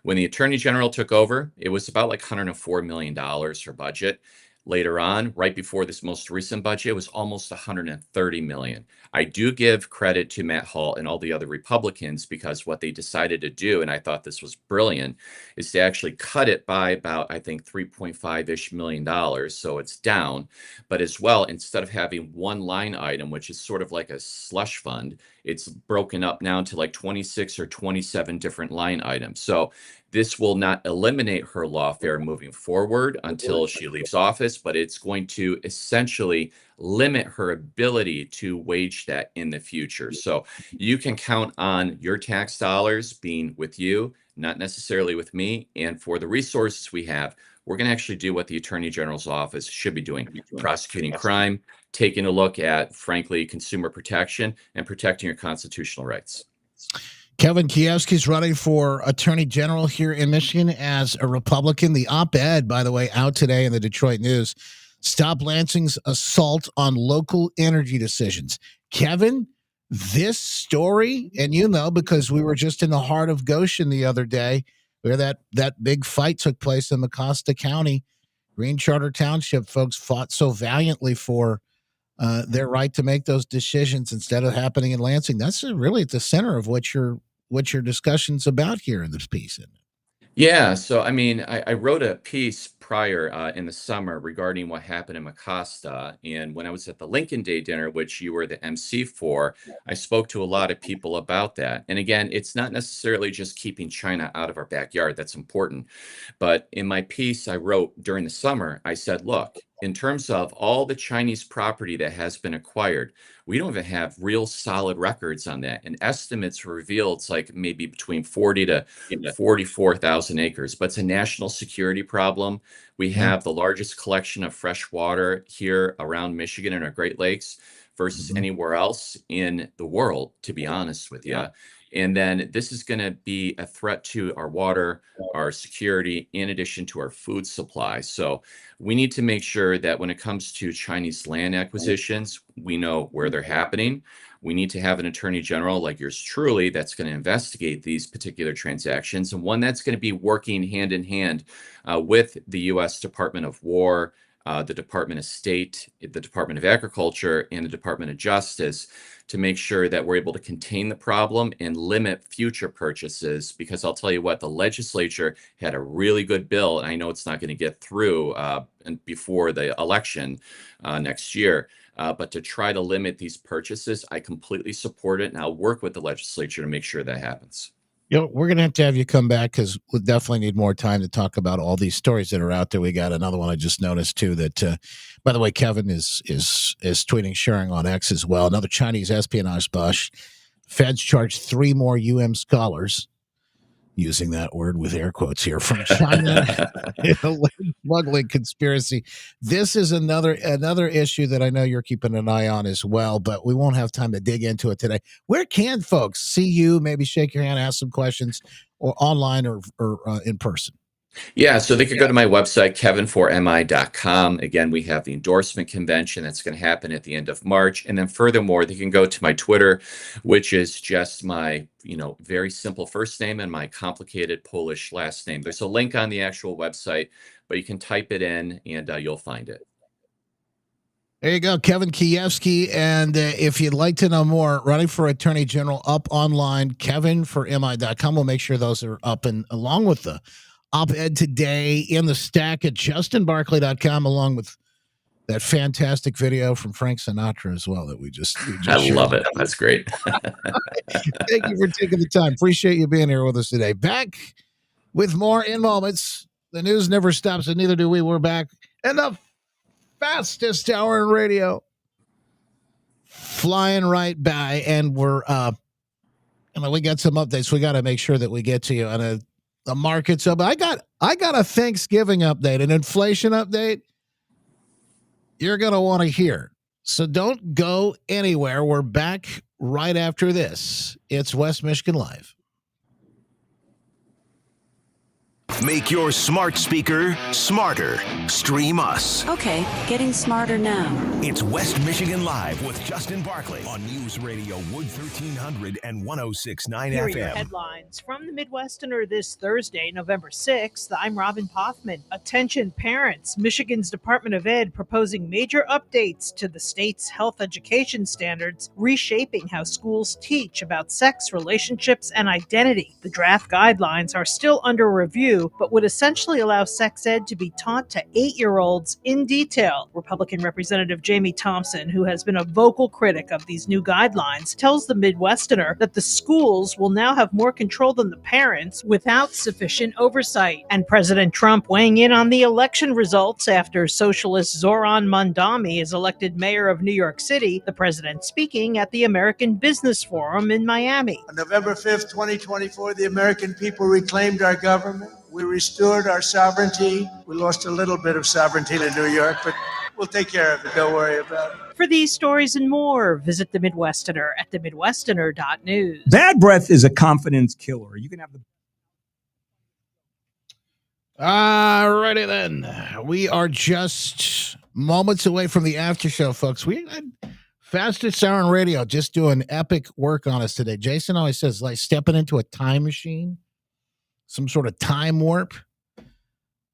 When the Attorney General took over, it was about like $104 million her budget. Later on, right before this most recent budget, it was almost $130 million. I do give credit to Matt Hall and all the other Republicans because what they decided to do, and I thought this was brilliant, is to actually cut it by about, I think, $3.5-ish million. So it's down. But as well, instead of having one line item, which is sort of like a slush fund, it's broken up now to like 26 or 27 different line items. So this will not eliminate her lawfare moving forward until she leaves office, but it's going to essentially limit her ability to wage that in the future. So you can count on your tax dollars being with you, not necessarily with me. And for the resources we have, we're going to actually do what the Attorney General's office should be doing, prosecuting crime, taking a look at, frankly, consumer protection and protecting your constitutional rights. Kevin Kiewski's running for Attorney General here in Michigan as a Republican. The op-ed, by the way, out today in the Detroit News. Stop Lansing's assault on local energy decisions. Kevin, this story, and you know, because we were just in the heart of Goshen the other day, where that big fight took place in Mecosta County. Green Charter Township folks fought so valiantly for their right to make those decisions instead of happening in Lansing. That's really at the center of what your discussion's about here in this piece, isn't it? Yeah, so I mean, I wrote a piece prior in the summer regarding what happened in Mecosta. And when I was at the Lincoln Day dinner, which you were the MC for, I spoke to a lot of people about that. And again, it's not necessarily just keeping China out of our backyard. That's important. But in my piece I wrote during the summer, I said, look, in terms of all the Chinese property that has been acquired, we don't even have real solid records on that. And estimates reveal it's like maybe between 40 to 44,000 acres, but it's a national security problem. We have the largest collection of fresh water here around Michigan and our Great Lakes versus anywhere else in the world, to be honest with you. And then this is going to be a threat to our water, our security, in addition to our food supply. So we need to make sure that when it comes to Chinese land acquisitions, we know where they're happening. We need to have an attorney general like yours truly that's going to investigate these particular transactions, and one that's going to be working hand in hand with the U.S. Department of War, the Department of State, the Department of Agriculture, and the Department of Justice to make sure that we're able to contain the problem and limit future purchases. Because I'll tell you what, the legislature had a really good bill, and I know it's not going to get through before the election next year. But to try to limit these purchases, I completely support it, and I'll work with the legislature to make sure that happens. You know, we're going to have you come back because we'll definitely need more time to talk about all these stories that are out there. We got another one I just noticed too that, by the way, Kevin is tweeting, sharing on X as well. Another Chinese espionage bust. Feds charged 3 more scholars, using that word with air quotes here, from China in a smuggling conspiracy. This is another issue that I know you're keeping an eye on as well, but we won't have time to dig into it today. Where can folks see you, maybe shake your hand, ask some questions, or online or in person? Yeah, so they could go to my website, kevinformi.com. Again, we have the endorsement convention that's going to happen at the end of March. And then furthermore, they can go to my Twitter, which is just my, very simple first name and my complicated Polish last name. There's a link on the actual website, but you can type it in and you'll find it. There you go, Kevin Kiewski. And if you'd like to know more, running for Attorney General, up online, kevinformi.com. We'll make sure those are up, and along with the op-ed today in the stack at justinbarkley.com, along with that fantastic video from Frank Sinatra as well that we just I love it. That's great. Thank you for taking the time. Appreciate you being here with us today. Back with more in moments. The news never stops, and neither do we. We're back in the fastest hour in radio, flying right by, and we're we got some updates we got to make sure that we get to you on the markets up. I got a Thanksgiving update, an inflation update you're going to want to hear. So don't go anywhere. We're back right after this. It's West Michigan Live. Make your smart speaker smarter. Stream us. Okay, getting smarter now. It's West Michigan Live with Justin Barkley on News Radio Wood 1300 and 106.9 Here are FM. your headlines from the Midwesterner this Thursday, November 6th. I'm Robin Poffman. Attention parents. Michigan's Department of Ed proposing major updates to the state's health education standards, reshaping how schools teach about sex, relationships, and identity. The draft guidelines are still under review, but would essentially allow sex ed to be taught to 8-year-olds in detail. Republican Representative Jamie Thompson, who has been a vocal critic of these new guidelines, tells the Midwesterner that the schools will now have more control than the parents without sufficient oversight. And President Trump weighing in on the election results after socialist Zoran Mandami is elected mayor of New York City, the president speaking at the American Business Forum in Miami. On November 5th, 2024, the American people reclaimed our government. We restored our sovereignty. We lost a little bit of sovereignty to New York, but we'll take care of it. Don't worry about it. For these stories and more, visit The Midwesterner at themidwesterner.news. Bad breath is a confidence killer. You can have the. Alrighty then. We are just moments away from the after show, folks. We had fastest hour on radio just doing epic work on us today. Jason always says, like stepping into a time machine, some sort of time warp.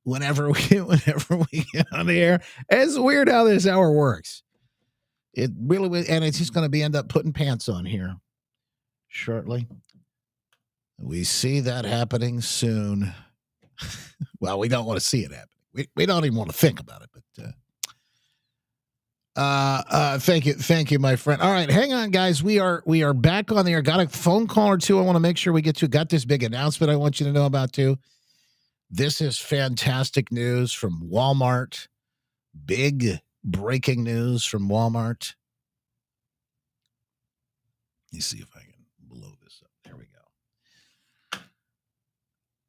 Whenever we get on the air, it's weird how this hour works. It really, and it's just going to be end up putting pants on here shortly. We see that happening soon. Well, we don't want to see it happen. We don't even want to think about it. But thank you, my friend. All right, hang on, guys. We are back on the air. Got a phone call or two I want to make sure we get to. Got this big announcement I want you to know about too. This is fantastic news from Walmart. Big breaking news from Walmart. Let me see if I can blow this up. There we go.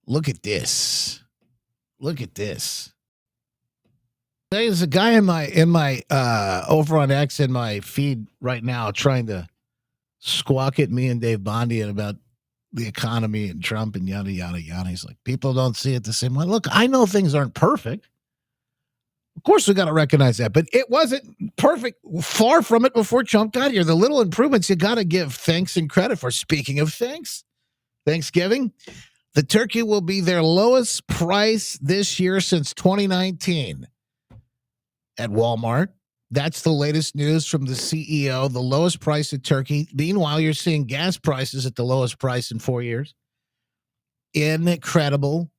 Look at this. Look at this. There's a guy in my over on X in my feed right now trying to squawk at me and Dave Bondi about the economy and Trump and yada, yada, yada. He's like, people don't see it the same way. Look, I know things aren't perfect. Of course, we got to recognize that, but it wasn't perfect. Far from it before Trump got here. The little improvements you got to give thanks and credit for. Speaking of Thanksgiving, the turkey will be their lowest price this year since 2019 at Walmart. That's the latest news from the CEO, the lowest price of turkey. Meanwhile, you're seeing gas prices at the lowest price in 4 years. Incredible.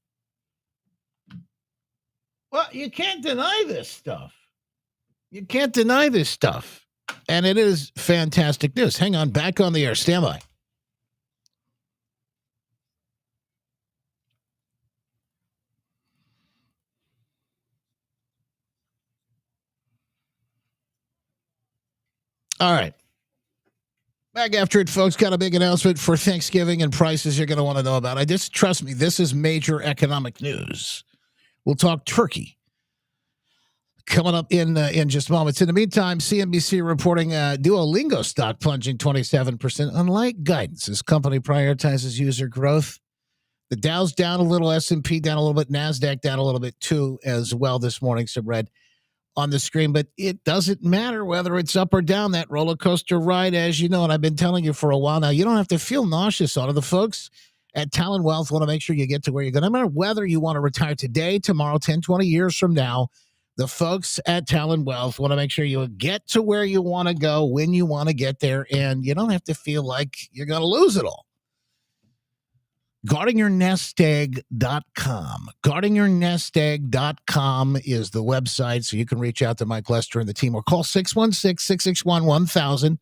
Well, you can't deny this stuff. You can't deny this stuff. And it is fantastic news. Hang on, back on the air. Stand by. All right. Back after it, folks. Got a big announcement for Thanksgiving and prices you're going to want to know about. Trust me, this is major economic news. We'll talk turkey coming up in just moments. In the meantime, CNBC reporting Duolingo stock plunging 27%. Unlike guidance, this company prioritizes user growth. The Dow's down a little, S&P down a little bit, NASDAQ down a little bit too as well this morning. Some red on the screen, but it doesn't matter whether it's up or down. That roller coaster ride, as you know, and I've been telling you for a while now, you don't have to feel nauseous on it. The folks at Talon Wealth want to make sure you get to where you're going. No matter whether you want to retire today, tomorrow, 10, 20 years from now, the folks at Talon Wealth want to make sure you get to where you want to go when you want to get there, and you don't have to feel like you're going to lose it all. GuardingYourNestEgg.com. GuardingYourNestEgg.com is the website, so you can reach out to Mike Lester and the team or call 616-661-1000.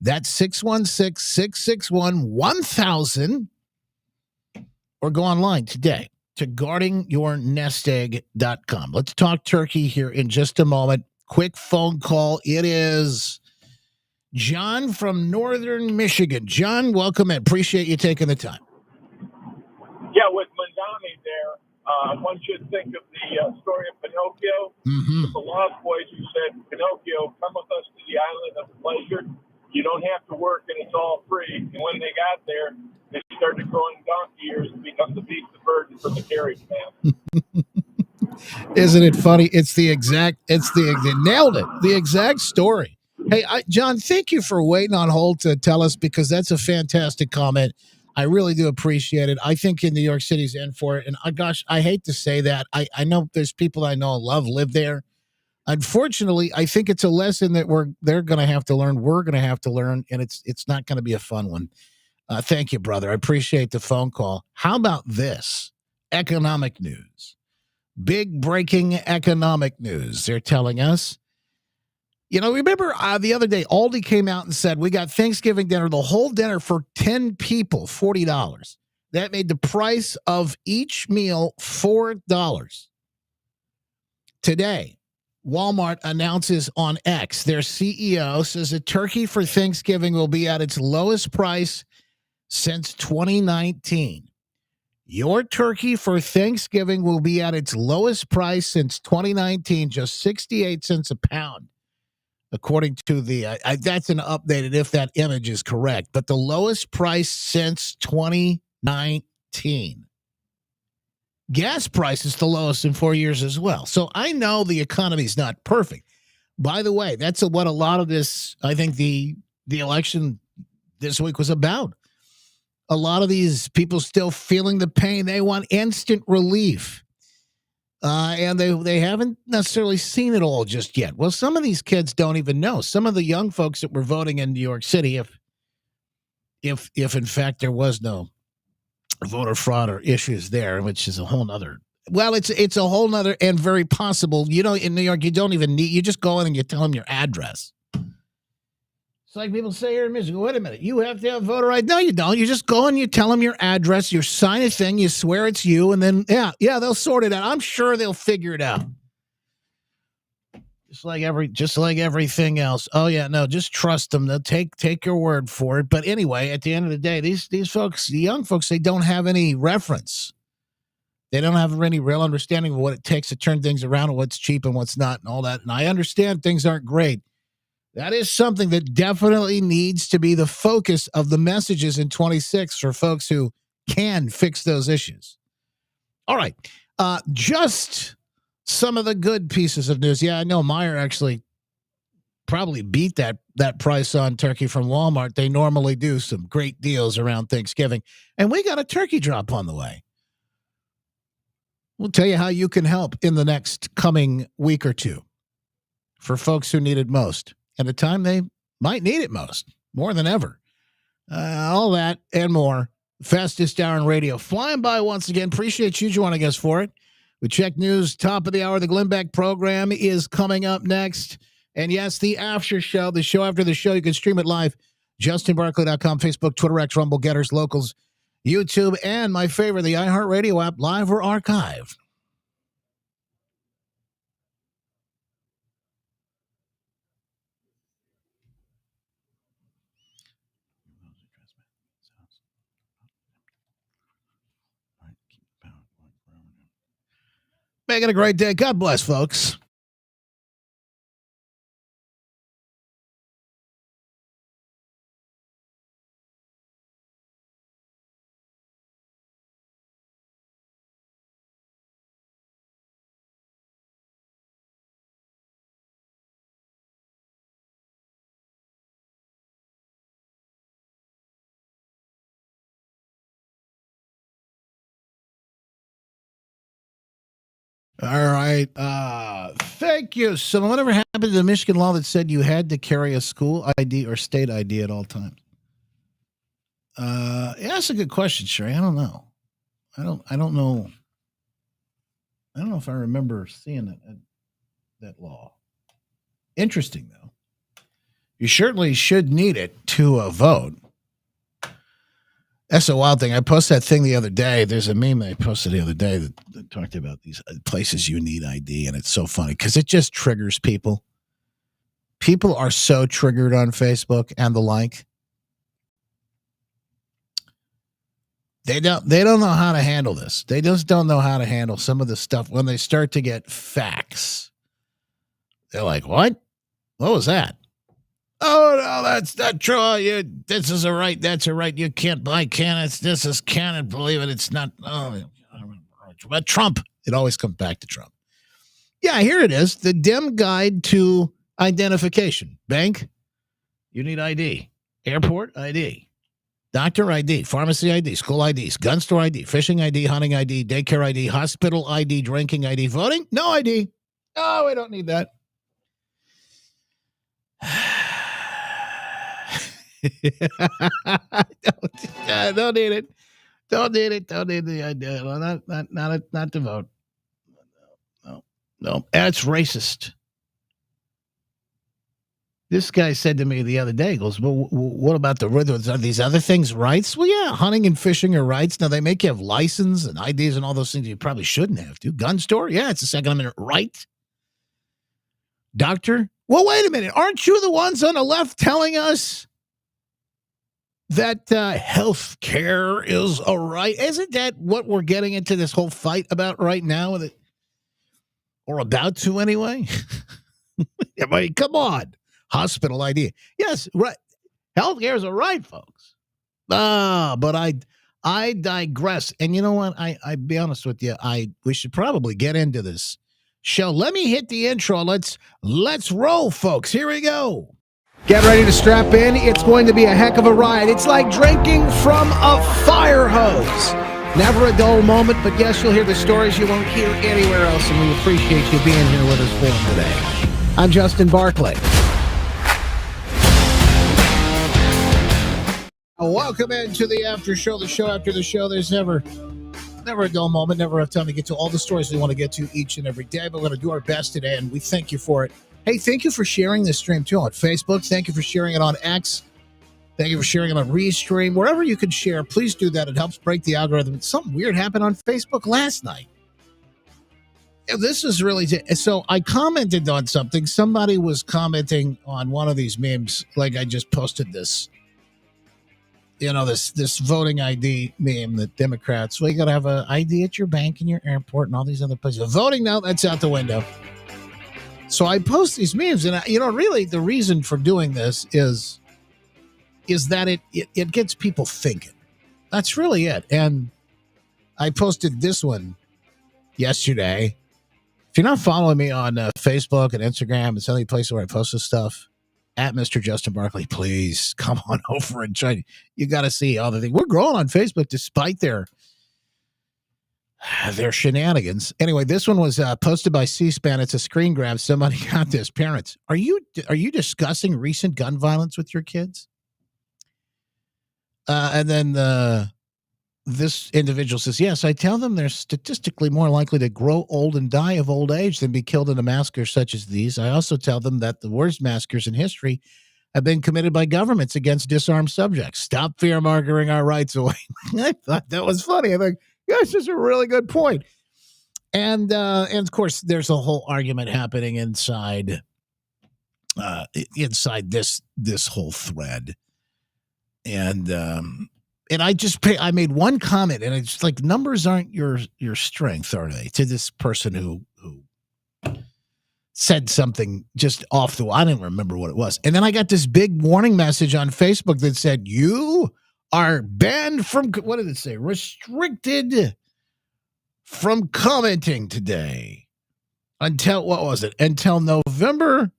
That's 616-661-1000. Or go online today to GuardingYourNestEgg.com. Let's talk turkey here in just a moment. Quick phone call. It is John from Northern Michigan. John, welcome in. Appreciate you taking the time. Yeah, with Mandami there, I want you to think of the story of Pinocchio. The Lost Boys who said, Pinocchio, come with us to the island of pleasure. You don't have to work and it's all free. And when they got there, they started growing donkey ears and become the beast of burden for the carriage man. Isn't it funny? They nailed it. The exact story. Hey, John, thank you for waiting on hold to tell us, because that's a fantastic comment. I really do appreciate it. I think in New York City's in for it. And gosh, I hate to say that. I know there's people I know live there. Unfortunately, I think it's a lesson that they're going to have to learn. We're going to have to learn, and it's not going to be a fun one. Thank you, brother. I appreciate the phone call. How about this? economic news. Big breaking economic news. They're telling us. Remember the other day, Aldi came out and said, we got Thanksgiving dinner, the whole dinner for 10 people, $40. That made the price of each meal $4. Today, Walmart announces on X, their CEO says a turkey for Thanksgiving will be at its lowest price since 2019. Your turkey for Thanksgiving will be at its lowest price since 2019, just 68 cents a pound. According to that's an updated, if that image is correct, but the lowest price since 2019. Gas price is the lowest in 4 years as well. So I know the economy is not perfect. By the way, that's what a lot of this, I think the election this week was about. A lot of these people still feeling the pain. They want instant relief. And they haven't necessarily seen it all just yet. Well, some of these kids don't even know. Some of the young folks that were voting in New York City, if in fact there was no voter fraud or issues there, which is a whole nother. Well, it's a whole nother and very possible. In New York, you don't even need. You just go in and you tell them your address. It's like people say here in Michigan, wait a minute, you have to have voter ID. No, you don't. You just go and you tell them your address, you sign a thing, you swear it's you, and then, yeah, they'll sort it out. I'm sure they'll figure it out. Just like everything else. Oh, yeah, no, just trust them. They'll take your word for it. But anyway, at the end of the day, these folks, the young folks, they don't have any reference. They don't have any real understanding of what it takes to turn things around and what's cheap and what's not and all that. And I understand things aren't great. That is something that definitely needs to be the focus of the messages in 26 for folks who can fix those issues. All right. Just some of the good pieces of news. Yeah, I know Meijer actually probably beat that price on turkey from Walmart. They normally do some great deals around Thanksgiving. And we got a turkey drop on the way. We'll tell you how you can help in the next coming week or two for folks who need it most. At a time they might need it most, more than ever. All that and more. Fastest hour in radio. Flying by once again. Appreciate you joining us for it. We check news, top of the hour. The Glenn Beck program is coming up next. And yes, the after show, the show after the show. You can stream it live. JustinBarkley.com, Facebook, Twitter, X, Rumble, Getters, Locals, YouTube, and my favorite, the iHeartRadio app, live or archived. Making a great day. God bless, folks. All right. Thank you. So whatever happened to the Michigan law that said you had to carry a school ID or state ID at all times? Yeah, that's a good question, Sherry. I don't know. I don't know. I don't know if I remember seeing that law. Interesting, though. You certainly should need it to vote. That's a wild thing. I posted that thing the other day. There's a meme I posted the other day that talked about these places you need ID, and it's so funny because it just triggers people. People are so triggered on Facebook and the like. They don't know how to handle this. They just don't know how to handle some of the stuff when they start to get facts. They're like, "What? What was that? Oh, no, that's not true. This is a right. That's a right. You can't buy cannons. This is cannon. Believe it. It's not. Oh, but Trump. It always comes back to Trump. Yeah, here it is. The Dem Guide to Identification. Bank, you need ID. Airport, ID. Doctor ID. Pharmacy ID. School IDs. Gun store ID. Fishing ID. Hunting ID. Daycare ID. Hospital ID. Drinking ID. Voting? No ID. Oh, we don't need that. I don't need it. Don't need it. Don't need the idea. No, not to vote. No. That's racist. This guy said to me the other day, he goes, well, what about are these other things rights? Well, yeah, hunting and fishing are rights. Now, they make you have license and IDs and all those things you probably shouldn't have to. Gun store? Yeah, it's a Second Amendment right. Doctor? Well, wait a minute. Aren't you the ones on the left telling us that health care is a right? Isn't that what we're getting into this whole fight about right now? Or about to anyway? I mean, come on. Hospital ID. Yes, right. Healthcare is a right, folks. But I digress. And you know what? I be honest with you. We should probably get into this show. Let me hit the intro. Let's roll, folks. Here we go. Get ready to strap in. It's going to be a heck of a ride. It's like drinking from a fire hose. Never a dull moment, but yes, you'll hear the stories you won't hear anywhere else, and we appreciate you being here with us for them today. I'm Justin Barclay. Welcome into the after show, the show after the show. There's never a dull moment, never enough time to get to all the stories we want to get to each and every day, but we're going to do our best today, and we thank you for it. Hey, thank you for sharing this stream, too, on Facebook. Thank you for sharing it on X. Thank you for sharing it on Restream. Wherever you can share, please do that. It helps break the algorithm. Something weird happened on Facebook last night. This is really... So I commented on something. Somebody was commenting on one of these memes, like I just posted this. You know, this voting ID meme that Democrats, well, you got to have an ID at your bank and your airport and all these other places. Voting now, that's out the window. So I post these memes, and really the reason for doing this is that it gets people thinking. That's really it. And I posted this one yesterday. If you're not following me on Facebook and Instagram and some of the places where I post this stuff, at Mr. Justin Barclay, please come on over and try. You got to see all the things. We're growing on Facebook despite their shenanigans. Anyway, this one was posted by C-SPAN. It's a screen grab. Somebody got this. Parents, are you discussing recent gun violence with your kids? And then this individual says, yes, I tell them they're statistically more likely to grow old and die of old age than be killed in a massacre such as these. I also tell them that the worst massacres in history have been committed by governments against disarmed subjects. Stop fear-mongering our rights away. I thought that was funny. I think, yes, this is a really good point. And of course, there's a whole argument happening inside this whole thread. And I made one comment, and it's like, numbers aren't your strength, are they? To this person who said something just off the wall. I didn't remember what it was. And then I got this big warning message on Facebook that said, you are banned from, what did it say? Restricted from commenting today until, what was it? Until November.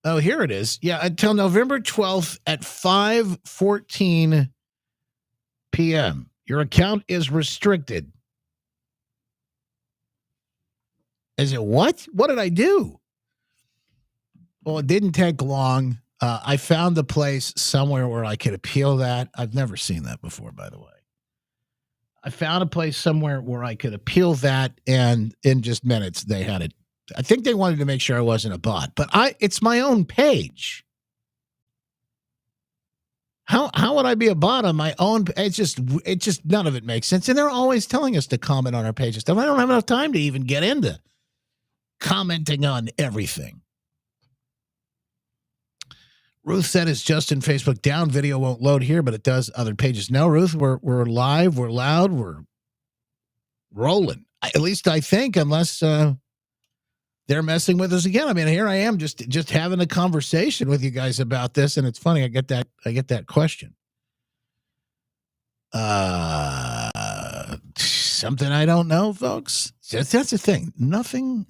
Oh, here it is. Yeah, until November 12th at 5:14 p.m. Your account is restricted. I said, what? What did I do? Well, it didn't take long. I found a place somewhere where I could appeal that. I've never seen that before, by the way. I found a place somewhere where I could appeal that, and in just minutes, they had it. I think they wanted to make sure I wasn't a bot, but it's my own page. How would I be a bot on my own? It's just none of it makes sense. And they're always telling us to comment on our page and stuff. I don't have enough time to even get into commenting on everything. Ruth said, "Is Justin Facebook down? Video won't load here, but it does other pages." No, Ruth, we're live, we're loud, we're rolling. At least I think, unless they're messing with us again. I mean, here I am just having a conversation with you guys about this, and it's funny. I get that question. Something I don't know, folks. That's the thing. Nothing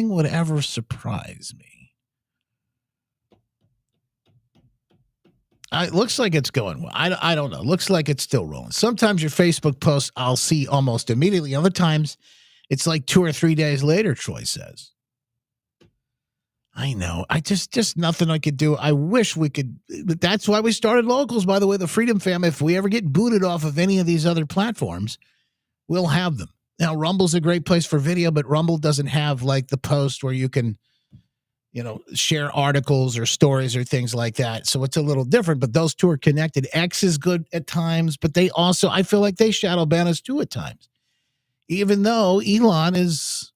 would ever surprise me. It looks like it's going well. I don't know. Looks like it's still rolling. Sometimes your Facebook posts I'll see almost immediately. Other times, it's like 2 or 3 days later, Troy says. I know. I just nothing I could do. I wish we could. But that's why we started Locals, by the way, the Freedom Fam. If we ever get booted off of any of these other platforms, we'll have them. Now, Rumble's a great place for video, but Rumble doesn't have like the post where you can, share articles or stories or things like that. So it's a little different, but those two are connected. X is good at times, but they also, I feel like they shadow ban us too at times, even though Elon is.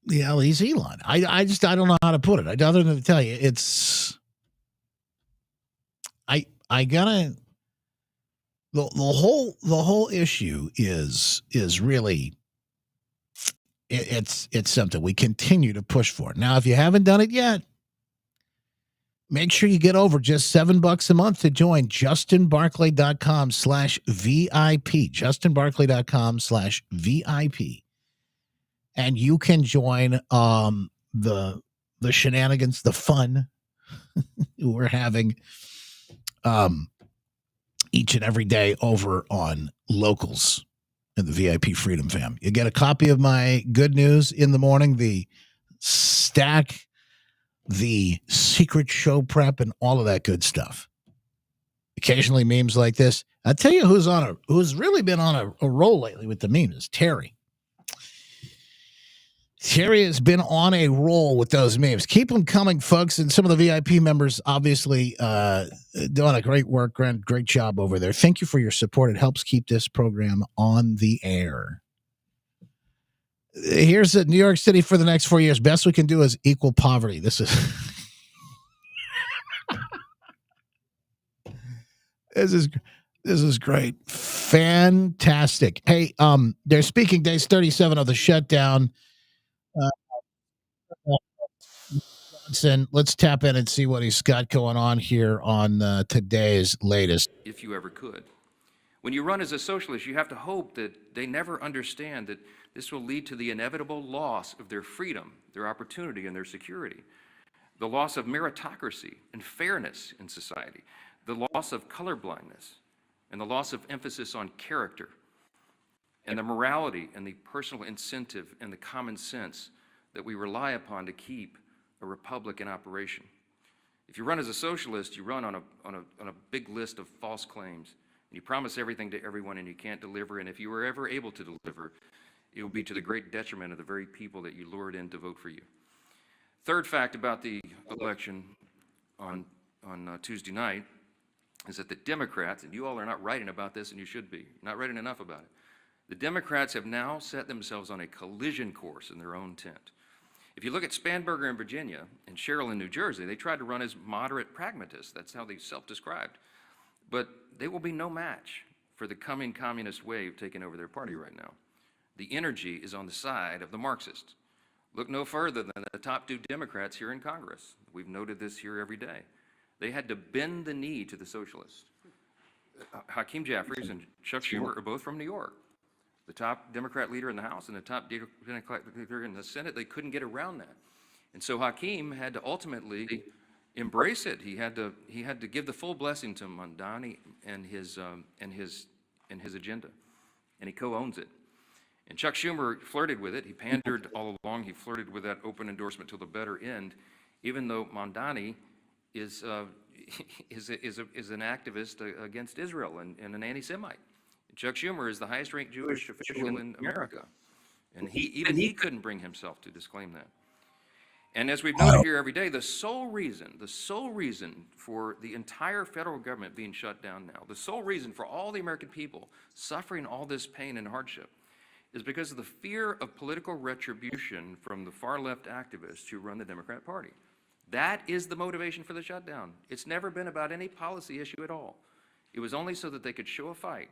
Yeah, he's Elon. I don't know how to put it. Other than to tell you, it's I gotta the whole issue is really it's something we continue to push for. Now, if you haven't done it yet, make sure you get over just $7 a month to join justinbarclay.com/VIP. justinbarclay.com/VIP. And you can join the shenanigans, the fun we're having each and every day over on Locals in the VIP Freedom Fam. You get a copy of my good news in the morning, the stack, the secret show prep, and all of that good stuff. Occasionally memes like this. I'll tell you who's really been on a roll lately with the memes is Terry. Terry has been on a roll with those memes. Keep them coming, folks. And some of the VIP members obviously doing a great work, great job over there. Thank you for your support. It helps keep this program on the air. Here's New York City for the next 4 years. Best we can do is equal poverty. This is this is great. Fantastic. Hey, they're speaking days 37 of the shutdown. Let's tap in and see what he's got going on here on today's latest. If you ever could. When you run as a socialist, you have to hope that they never understand that this will lead to the inevitable loss of their freedom, their opportunity, and their security, the loss of meritocracy and fairness in society, the loss of colorblindness, and the loss of emphasis on character, and the morality and the personal incentive and the common sense that we rely upon to keep a republic in operation. If you run as a socialist, you run on a big list of false claims. And you promise everything to everyone and you can't deliver. And if you were ever able to deliver, it will be to the great detriment of the very people that you lured in to vote for you. Third fact about the election on Tuesday night is that the Democrats, and you all are not writing about this and you should be, not writing enough about it. The Democrats have now set themselves on a collision course in their own tent. If you look at Spanberger in Virginia and Sherrill in New Jersey, they tried to run as moderate pragmatists. That's how they self-described. But they will be no match for the coming communist wave taking over their party right now. The energy is on the side of the Marxists. Look no further than the top two Democrats here in Congress. We've noted this here every day. They had to bend the knee to the socialists. Hakeem Jeffries and Chuck Schumer are both from New York. The top Democrat leader in the House and the top Democrat leader in the Senate, they couldn't get around that. And so Hakeem had to ultimately embrace it. He had to give the full blessing to Mamdani and his agenda. And he co-owns it. And Chuck Schumer flirted with it. He pandered all along. He flirted with that open endorsement till the better end, even though Mamdani is an activist against Israel and an anti-Semite. Chuck Schumer is the highest-ranked Jewish official in America, and he couldn't bring himself to disclaim that. And as we've noted here every day, the sole reason for the entire federal government being shut down now, the sole reason for all the American people suffering all this pain and hardship, is because of the fear of political retribution from the far-left activists who run the Democrat Party. That is the motivation for the shutdown. It's never been about any policy issue at all. It was only so that they could show a fight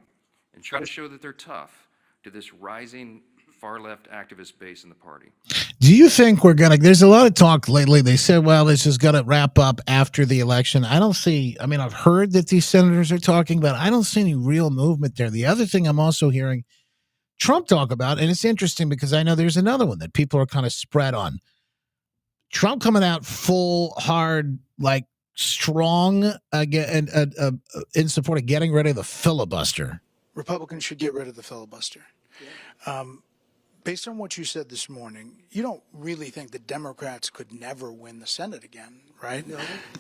and try to show that they're tough to this rising far-left activist base in the party. Do you think there's a lot of talk lately. They said, well, this is going to wrap up after the election. I've heard that these senators are talking, but I don't see any real movement there. The other thing I'm also hearing Trump talk about, and it's interesting because I know there's another one that people are kind of spread on. Trump coming out full, hard, like strong again, in support of getting rid of the filibuster. Republicans should get rid of the filibuster. based on what you said this morning, you don't really think the Democrats could never win the Senate again, right?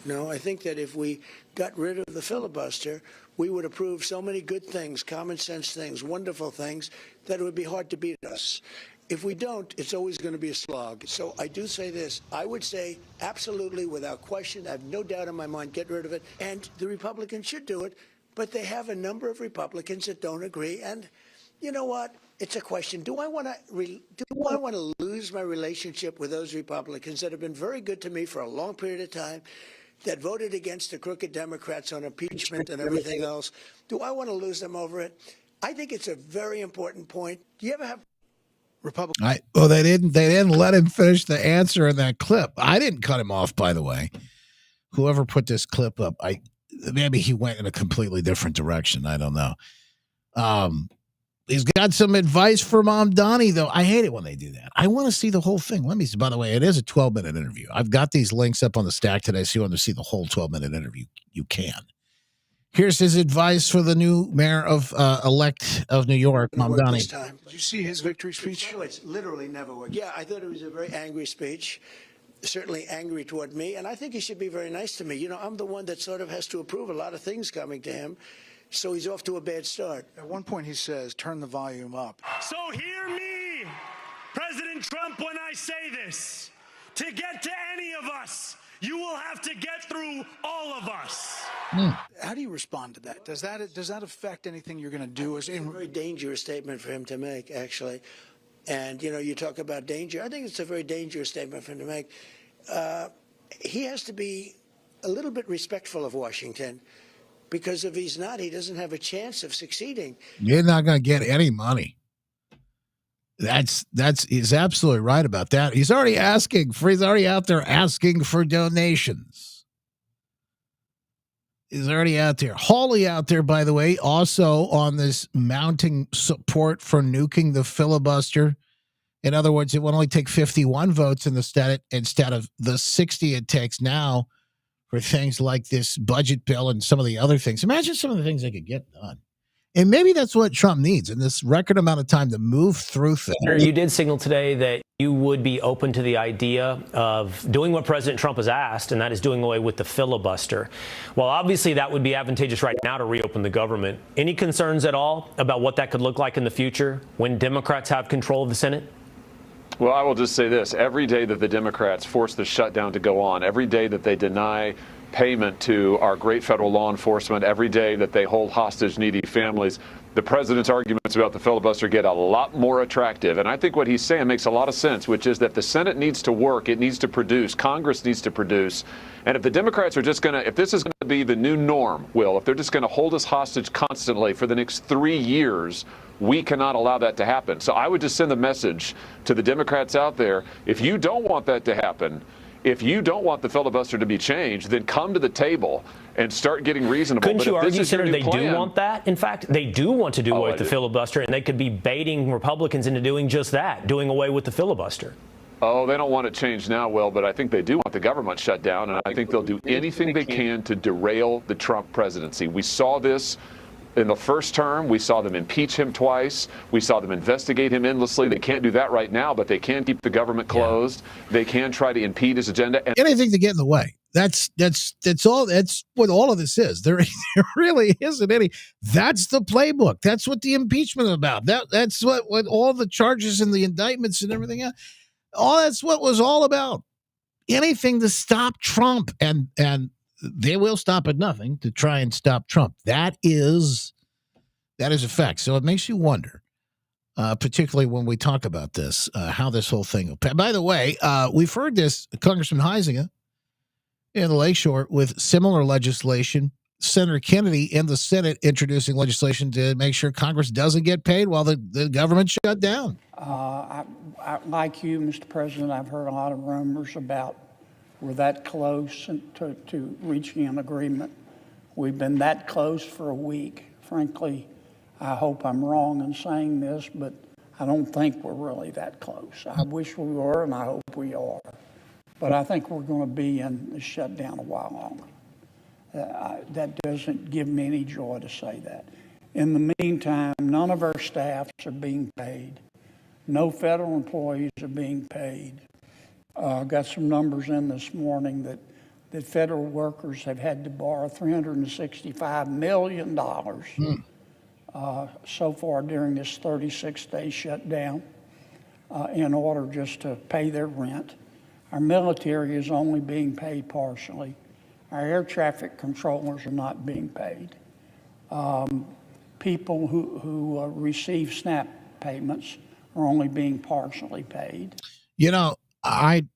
No, I think that if we got rid of the filibuster, we would approve so many good things, common sense things, wonderful things, that it would be hard to beat us. If we don't, it's always going to be a slog. So I do say this. I would say absolutely, without question, I have no doubt in my mind, get rid of it. And the Republicans should do it. But they have a number of Republicans that don't agree. And you know what? It's a question. Do I want to lose my relationship with those Republicans that have been very good to me for a long period of time, that voted against the crooked Democrats on impeachment and everything else? Do I want to lose them over it? I think it's a very important point. Do you ever have Republicans? They didn't let him finish the answer in that clip. I didn't cut him off, by the way. Whoever put this clip up, maybe he went in a completely different direction. I don't know. He's got some advice for Mom Donnie, though. I hate it when they do that. I want to see the whole thing. By the way, it is a 12-minute interview. I've got these links up on the stack today, so you want to see the whole 12-minute interview. You can. Here's his advice for the new mayor of elect of New York, Mom Donnie. Did you see his victory speech? No, it's literally never worked. Yeah, I thought it was a very angry speech, certainly angry toward me, and I think he should be very nice to me. You know, I'm the one that sort of has to approve a lot of things coming to him, so he's off to a bad start. At one point he says, turn the volume up. So hear me, President Trump, when I say this. To get to any of us, you will have to get through all of us. How do you respond to that? Does that affect anything you're going to do? It's a very dangerous statement for him to make, actually. And, you know, you talk about danger. I think it's a very dangerous statement for him to make. He has to be a little bit respectful of Washington, because if he's not, he doesn't have a chance of succeeding. You're not going to get any money. He's absolutely right about that. He's already out there asking for donations. He's already out there. Hawley out there, by the way, also on this mounting support for nuking the filibuster. In other words, it would only take 51 votes in the Senate instead of the 60 it takes now for things like this budget bill and some of the other things. Imagine some of the things they could get done. And maybe that's what Trump needs in this record amount of time to move through things. You did signal today that you would be open to the idea of doing what President Trump has asked, and that is doing away with the filibuster. Well, obviously, that would be advantageous right now to reopen the government. Any concerns at all about what that could look like in the future when Democrats have control of the Senate? Well, I will just say this. Every day that the Democrats force the shutdown to go on, every day that they deny payment to our great federal law enforcement, every day that they hold hostage needy families, the president's arguments about the filibuster get a lot more attractive. And I think what he's saying makes a lot of sense, which is that the Senate needs to work. It needs to produce. Congress needs to produce. And if the Democrats are just going to, if this is going to be the new norm, if they're just going to hold us hostage constantly for the next 3 years, we cannot allow that to happen. So I would just send a message to the Democrats out there. If you don't want that to happen, if you don't want the filibuster to be changed, then come to the table and start getting reasonable. Couldn't you argue, Senator, they do want that? In fact, they do want to do away with the filibuster, and they could be baiting Republicans into doing just that, doing away with the filibuster. Oh, they don't want it changed now, Will, but I think they do want the government shut down, and I think they'll do anything they can to derail the Trump presidency. We saw this in the first term. We saw them impeach him twice. We saw them investigate him endlessly. They can't do that right now, but they can keep the government closed. They can try to impede his agenda. And anything to get in the way. That's all. That's what all of this is. There really isn't any. That's the playbook. That's what the impeachment is about. That's what all the charges and the indictments and everything else. That's what was all about. Anything to stop Trump, and they will stop at nothing to try and stop Trump. That is a fact. So it makes you wonder, particularly when we talk about this, how this whole thing. By the way, we've heard this, Congressman Heisinger in the Lakeshore with similar legislation. Senator Kennedy in the Senate introducing legislation to make sure Congress doesn't get paid while the government shut down. Like you, Mr. President, I've heard a lot of rumors about we're that close to reaching an agreement. We've been that close for a week. Frankly, I hope I'm wrong in saying this, but I don't think we're really that close. I wish we were, and I hope we are. But I think we're going to be in the shutdown a while longer. That doesn't give me any joy to say that. In the meantime, none of our staffs are being paid. No federal employees are being paid. Got some numbers in this morning that federal workers have had to borrow $365 million so far during this 36-day shutdown in order just to pay their rent. Our military is only being paid partially. Our air traffic controllers are not being paid. People who receive SNAP payments are only being partially paid. You know, I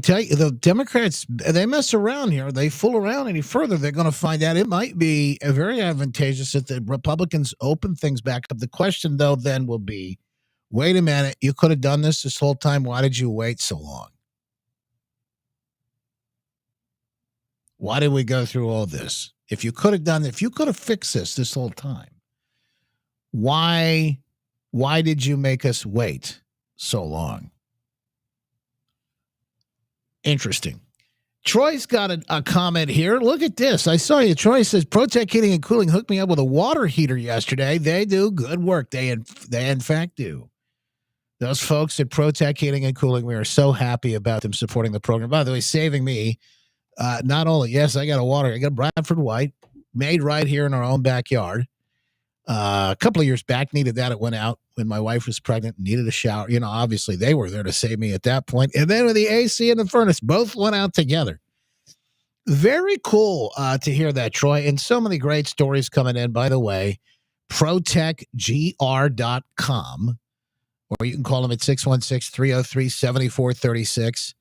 tell you, the Democrats, they mess around here. They fool around any further, they're going to find out it might be very advantageous if the Republicans open things back up. The question, though, then will be, wait a minute, you could have done this whole time. Why did you wait so long? Why did we go through all this? If you could have fixed this whole time, why did you make us wait so long? Interesting. Troy's got a comment here. Look at this. I saw you. Troy says, Protec Heating and Cooling hooked me up with a water heater yesterday. They do good work. They in fact do. Those folks at Protec Heating and Cooling, we are so happy about them supporting the program. By the way, saving me. Not only, yes, I got a Bradford White made right here in our own backyard. A couple of years back, needed that. It went out when my wife was pregnant and needed a shower. You know, obviously they were there to save me at that point. And then with the AC and the furnace, both went out together. Very cool to hear that, Troy. And so many great stories coming in, by the way. ProtectGR.com, or you can call them at 616-303-7436.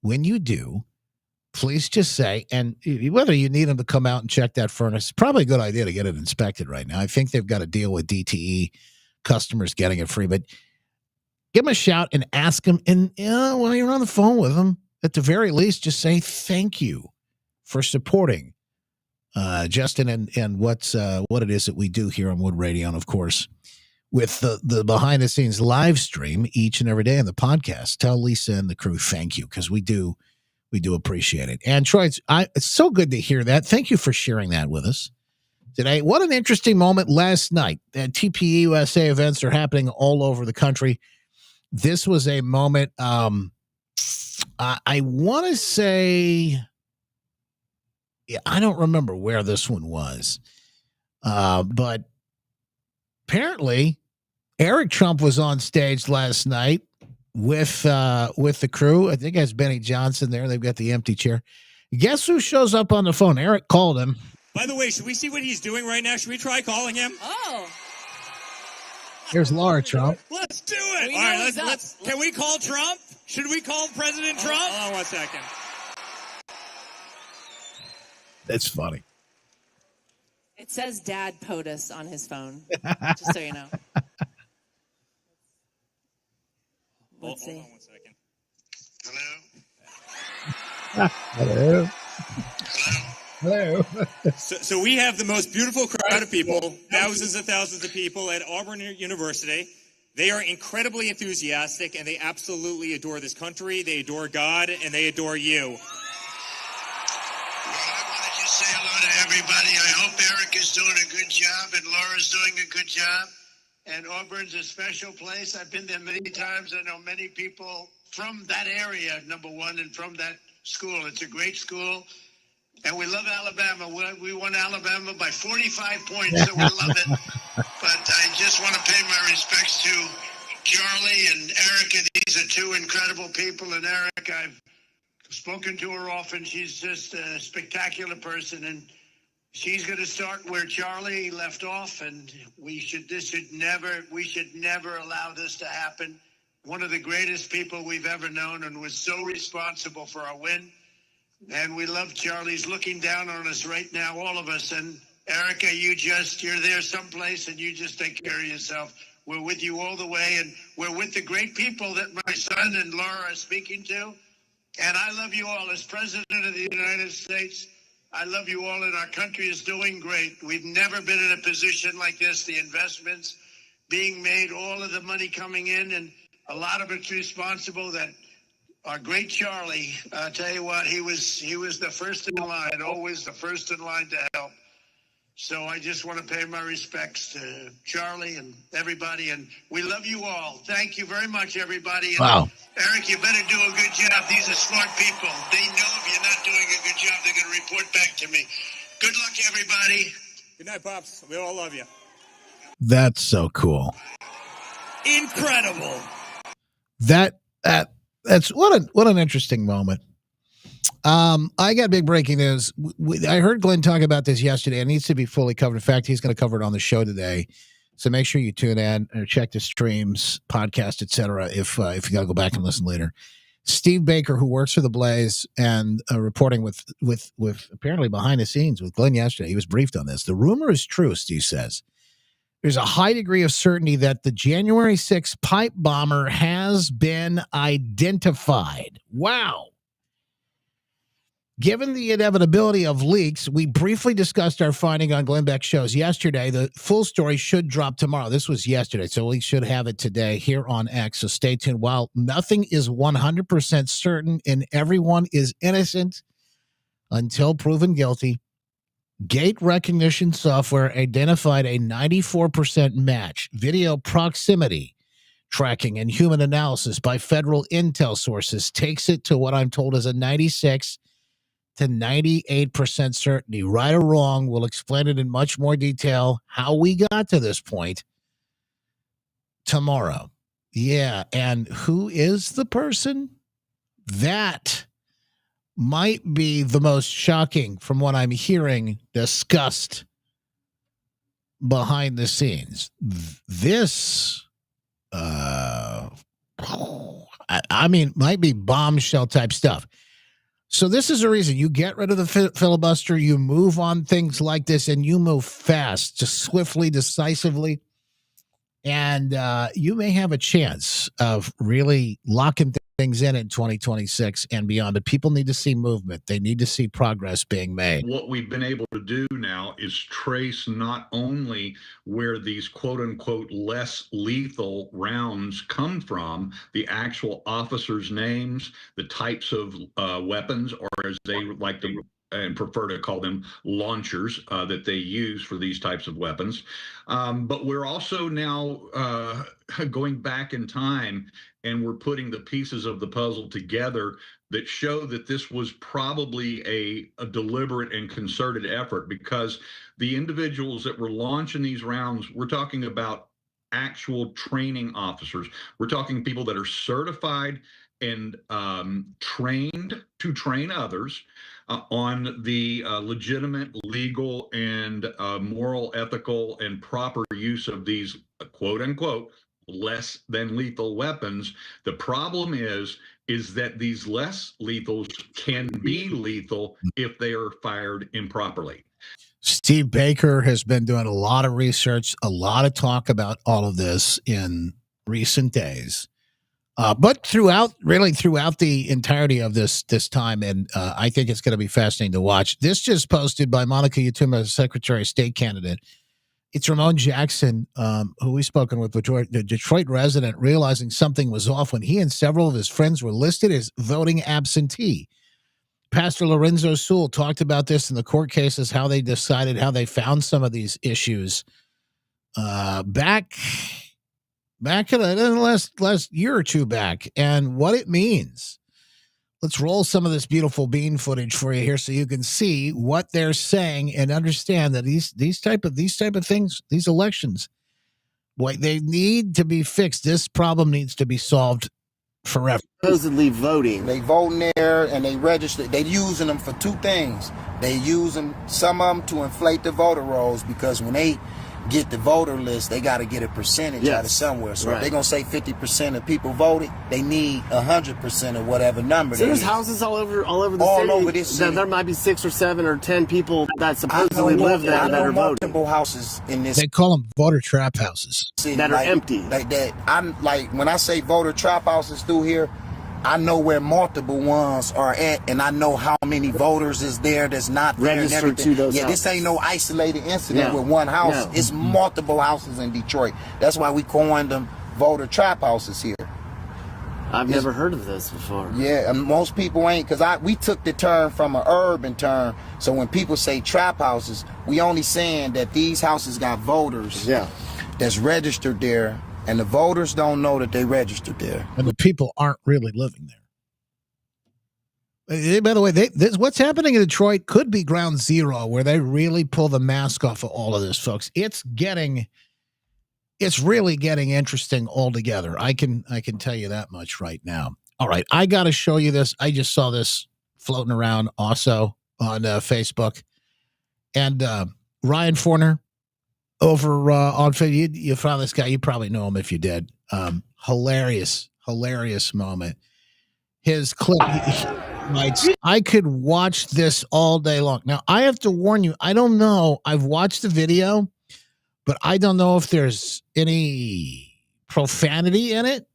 When you do, please just say, and whether you need them to come out and check that furnace, it's probably a good idea to get it inspected right now. I think they've got to deal with DTE customers getting it free, but give them a shout and ask them. And while you're on the phone with them, at the very least, just say thank you for supporting Justin and what it is that we do here on Wood Radio. And of course, with the behind the scenes live stream each and every day on the podcast, tell Lisa and the crew thank you, because we do appreciate it. And Troy, it's so good to hear that. Thank you for sharing that with us today. What an interesting moment last night. TPE USA events are happening all over the country. This was a moment, I want to say, I don't remember where this one was, but apparently Eric Trump was on stage last night with the crew. I think it has Benny Johnson there. They've got the empty chair. Guess who shows up on the phone? Eric called him. By the way, should we see what he's doing right now? Should we try calling him? Oh. Here's Laura Trump. Let's do it. All right, let's. Can we call Trump? Should we call President Trump? Hold on 1 second. That's funny. It says Dad POTUS on his phone, just so you know. Let's see. Hold on 1 second. Hello. Hello. So we have the most beautiful crowd of people, thousands of people at Auburn University. They are incredibly enthusiastic, and they absolutely adore this country. They adore God, and they adore you. Well, I want to just say hello to everybody. I hope Eric is doing a good job and Laura's doing a good job. And Auburn's a special place. I've been there many times. I know many people from that area, number one, and from that school. It's a great school. And we love Alabama. We won Alabama by 45 points, so we love it. But I just want to pay my respects to Charlie and Erica. These are two incredible people. And Eric, I've spoken to her often. She's just a spectacular person. And she's going to start where Charlie left off. And we should never allow this to happen. One of the greatest people we've ever known, and was so responsible for our win. And we love Charlie's looking down on us right now, all of us. And Erica, you're there someplace, and you just take care of yourself. We're with you all the way, and we're with the great people that my son and Laura are speaking to. And I love you all. As President of the United States, I love you all, and our country is doing great. We've never been in a position like this. The investments being made, all of the money coming in, and a lot of it's responsible that our great Charlie, I tell you what, he was the first in line, always the first in line to help. So I just want to pay my respects to Charlie and everybody, and we love you all. Thank you very much, everybody. And Wow. Eric, you better do a good job. These are smart people. They know if you're not doing a good job, they're going to report back to me. Good luck, everybody. Good night, Pops. We all love you. That's so cool. Incredible. That's what an interesting moment. I got big breaking news. I heard Glenn talk about this yesterday. It needs to be fully covered. In fact, he's going to cover it on the show today. So make sure you tune in or check the streams, podcast, etc. If you got to go back and listen later. Steve Baker, who works for the Blaze and reporting with apparently behind the scenes with Glenn yesterday, he was briefed on this. The rumor is true, Steve says. There's a high degree of certainty that the January 6th pipe bomber has been identified. Wow. Given the inevitability of leaks, we briefly discussed our finding on Glenn Beck's shows yesterday. The full story should drop tomorrow. This was yesterday, so we should have it today here on X, so stay tuned. While nothing is 100% certain and everyone is innocent until proven guilty, gate recognition software identified a 94% match. Video proximity tracking and human analysis by federal intel sources takes it to what I'm told is a 96 to 98% certainty. Right or wrong, we'll explain it in much more detail how we got to this point tomorrow. Yeah, and who is the person? That might be the most shocking from what I'm hearing discussed behind the scenes. This, I mean, might be bombshell type stuff. So this is a reason you get rid of the filibuster, you move on things like this, and you move fast, just swiftly, decisively, and you may have a chance of really locking things in 2026 and beyond. But people need to see movement. They need to see progress being made. What we've been able to do now is trace not only where these quote unquote less lethal rounds come from, the actual officers' names, the types of weapons, or as they like to and prefer to call them launchers that they use for these types of weapons. But we're also now going back in time, and we're putting the pieces of the puzzle together that show that this was probably a deliberate and concerted effort, because the individuals that were launching these rounds, we're talking about actual training officers. We're talking people that are certified and trained to train others on the legitimate, legal, and moral, ethical, and proper use of these quote unquote less than lethal weapons. The problem is that these less lethals can be lethal if they are fired improperly. Steve Baker has been doing a lot of research, a lot of talk about all of this in recent days. But throughout the entirety of this time, and I think it's going to be fascinating to watch. This just posted by Monica Yatuma, Secretary of State candidate. It's Ramon Jackson, who we've spoken with, the Detroit resident, realizing something was off when he and several of his friends were listed as voting absentee. Pastor Lorenzo Sewell talked about this in the court cases, how they decided, how they found some of these issues back in the last year or two back, and what it means. Let's roll some of this beautiful bean footage for you here so you can see what they're saying and understand that these type of things, these elections, boy, they need to be fixed. This problem needs to be solved forever. Supposedly voting. They voting there and they register. They using them for two things. They use them, some of them, to inflate the voter rolls, because when they get the voter list, they got to get a percentage out of somewhere. So if they're going to say 50% of people voted, they need 100% of whatever number. So there's houses all over the city. Over this city. There might be 6 or 7 or 10 people that supposedly live there that are voting. Multiple houses in this. They call them voter trap houses that are empty. Like that. I'm like, when I say voter trap houses through here, I know where multiple ones are at, and I know how many voters is there that's not there. Registered to those houses. This ain't no isolated incident with one house. No. It's multiple houses in Detroit. That's why we coined them voter trap houses here. I've never heard of this before. Yeah, and most people ain't, because we took the term from an urban term. So when people say trap houses, we only saying that these houses got voters that's registered there, and the voters don't know that they registered there. And the people aren't really living there. By the way, what's happening in Detroit could be ground zero, where they really pull the mask off of all of this, folks. It's really getting interesting altogether. I can tell you that much right now. All right, I got to show you this. I just saw this floating around also on Facebook, and Ryan Forner over on Facebook. You found this guy. You probably know him if you did. Hilarious moment. His clip. I could watch this all day long. Now, I have to warn you, I don't know. I've watched the video, but I don't know if there's any profanity in it.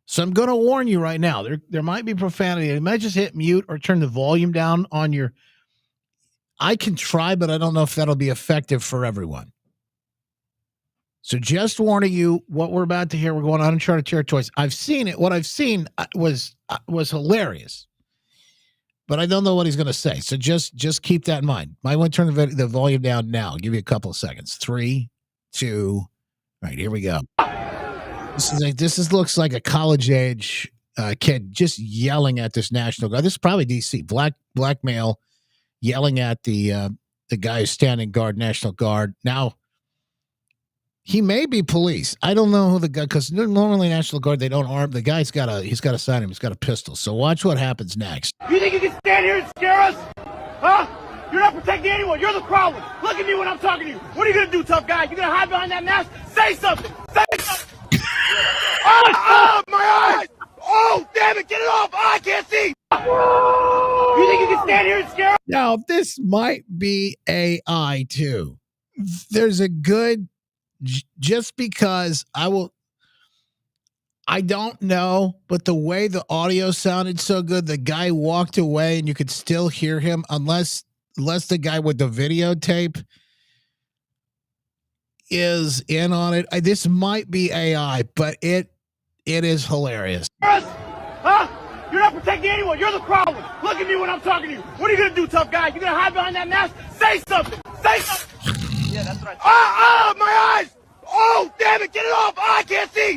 So I'm going to warn you right now. There might be profanity. You might just hit mute or turn the volume down on your... I can try, but I don't know if that'll be effective for everyone. So just warning you, what we're about to hear, we're going on uncharted territories. I've seen it. What I've seen was hilarious, but I don't know what he's going to say. So just keep that in mind. I want to turn the volume down now. I'll give you a couple of seconds. 3, 2, all right, here we go. This looks like a college age kid just yelling at this National Guard. This is probably DC, black male yelling at the guy who's standing guard, National Guard. Now, he may be police. I don't know who the guy, because normally National Guard, they don't arm. The guy's he's got a sign. He's got a pistol. So watch what happens next. You think you can stand here and scare us? Huh? You're not protecting anyone. You're the problem. Look at me when I'm talking to you. What are you going to do, tough guy? You going to hide behind that mask? Say something. Say something. Oh, my eyes. Oh, damn it. Get it off. Oh, I can't see. You think you can stand here and scare us? Now, this might be AI too. There's a good... Just because I don't know, but the way the audio sounded so good, the guy walked away and you could still hear him, unless the guy with the videotape is in on it. This might be AI, but it is hilarious. Huh? You're not protecting anyone. You're the problem. Look at me when I'm talking to you. What are you going to do, tough guy? You going to hide behind that mask? Say something. Say something. Yeah, that's right. My eyes! Oh, damn it! Get it off! Oh, I can't see.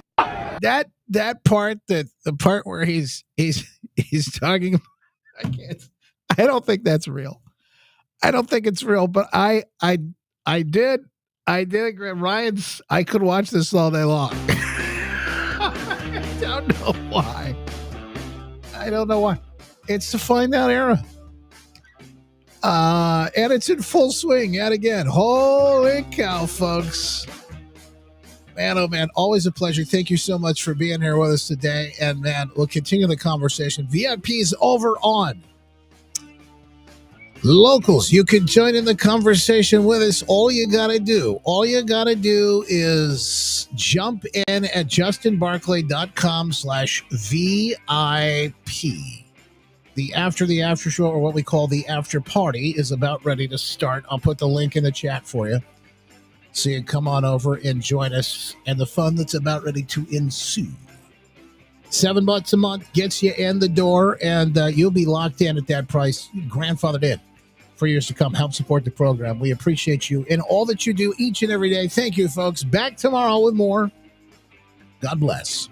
That part, the part where he's talking, I don't think that's real. I don't think it's real, but I did agree. Ryan's. I could watch this all day long. I don't know why. It's the Find Out era. And it's in full swing yet again. Holy cow, folks. Man, oh man, always a pleasure. Thank you so much for being here with us today. And man, we'll continue the conversation. VIP's over on Locals. You can join in the conversation with us. All you got to do is jump in at justinbarclay.com/VIP. The after show, or what we call the after party, is about ready to start. I'll put the link in the chat for you. So you come on over and join us and the fun that's about ready to ensue. $7 a month gets you in the door, and you'll be locked in at that price. Grandfathered in for years to come. Help support the program. We appreciate you and all that you do each and every day. Thank you, folks. Back tomorrow with more. God bless.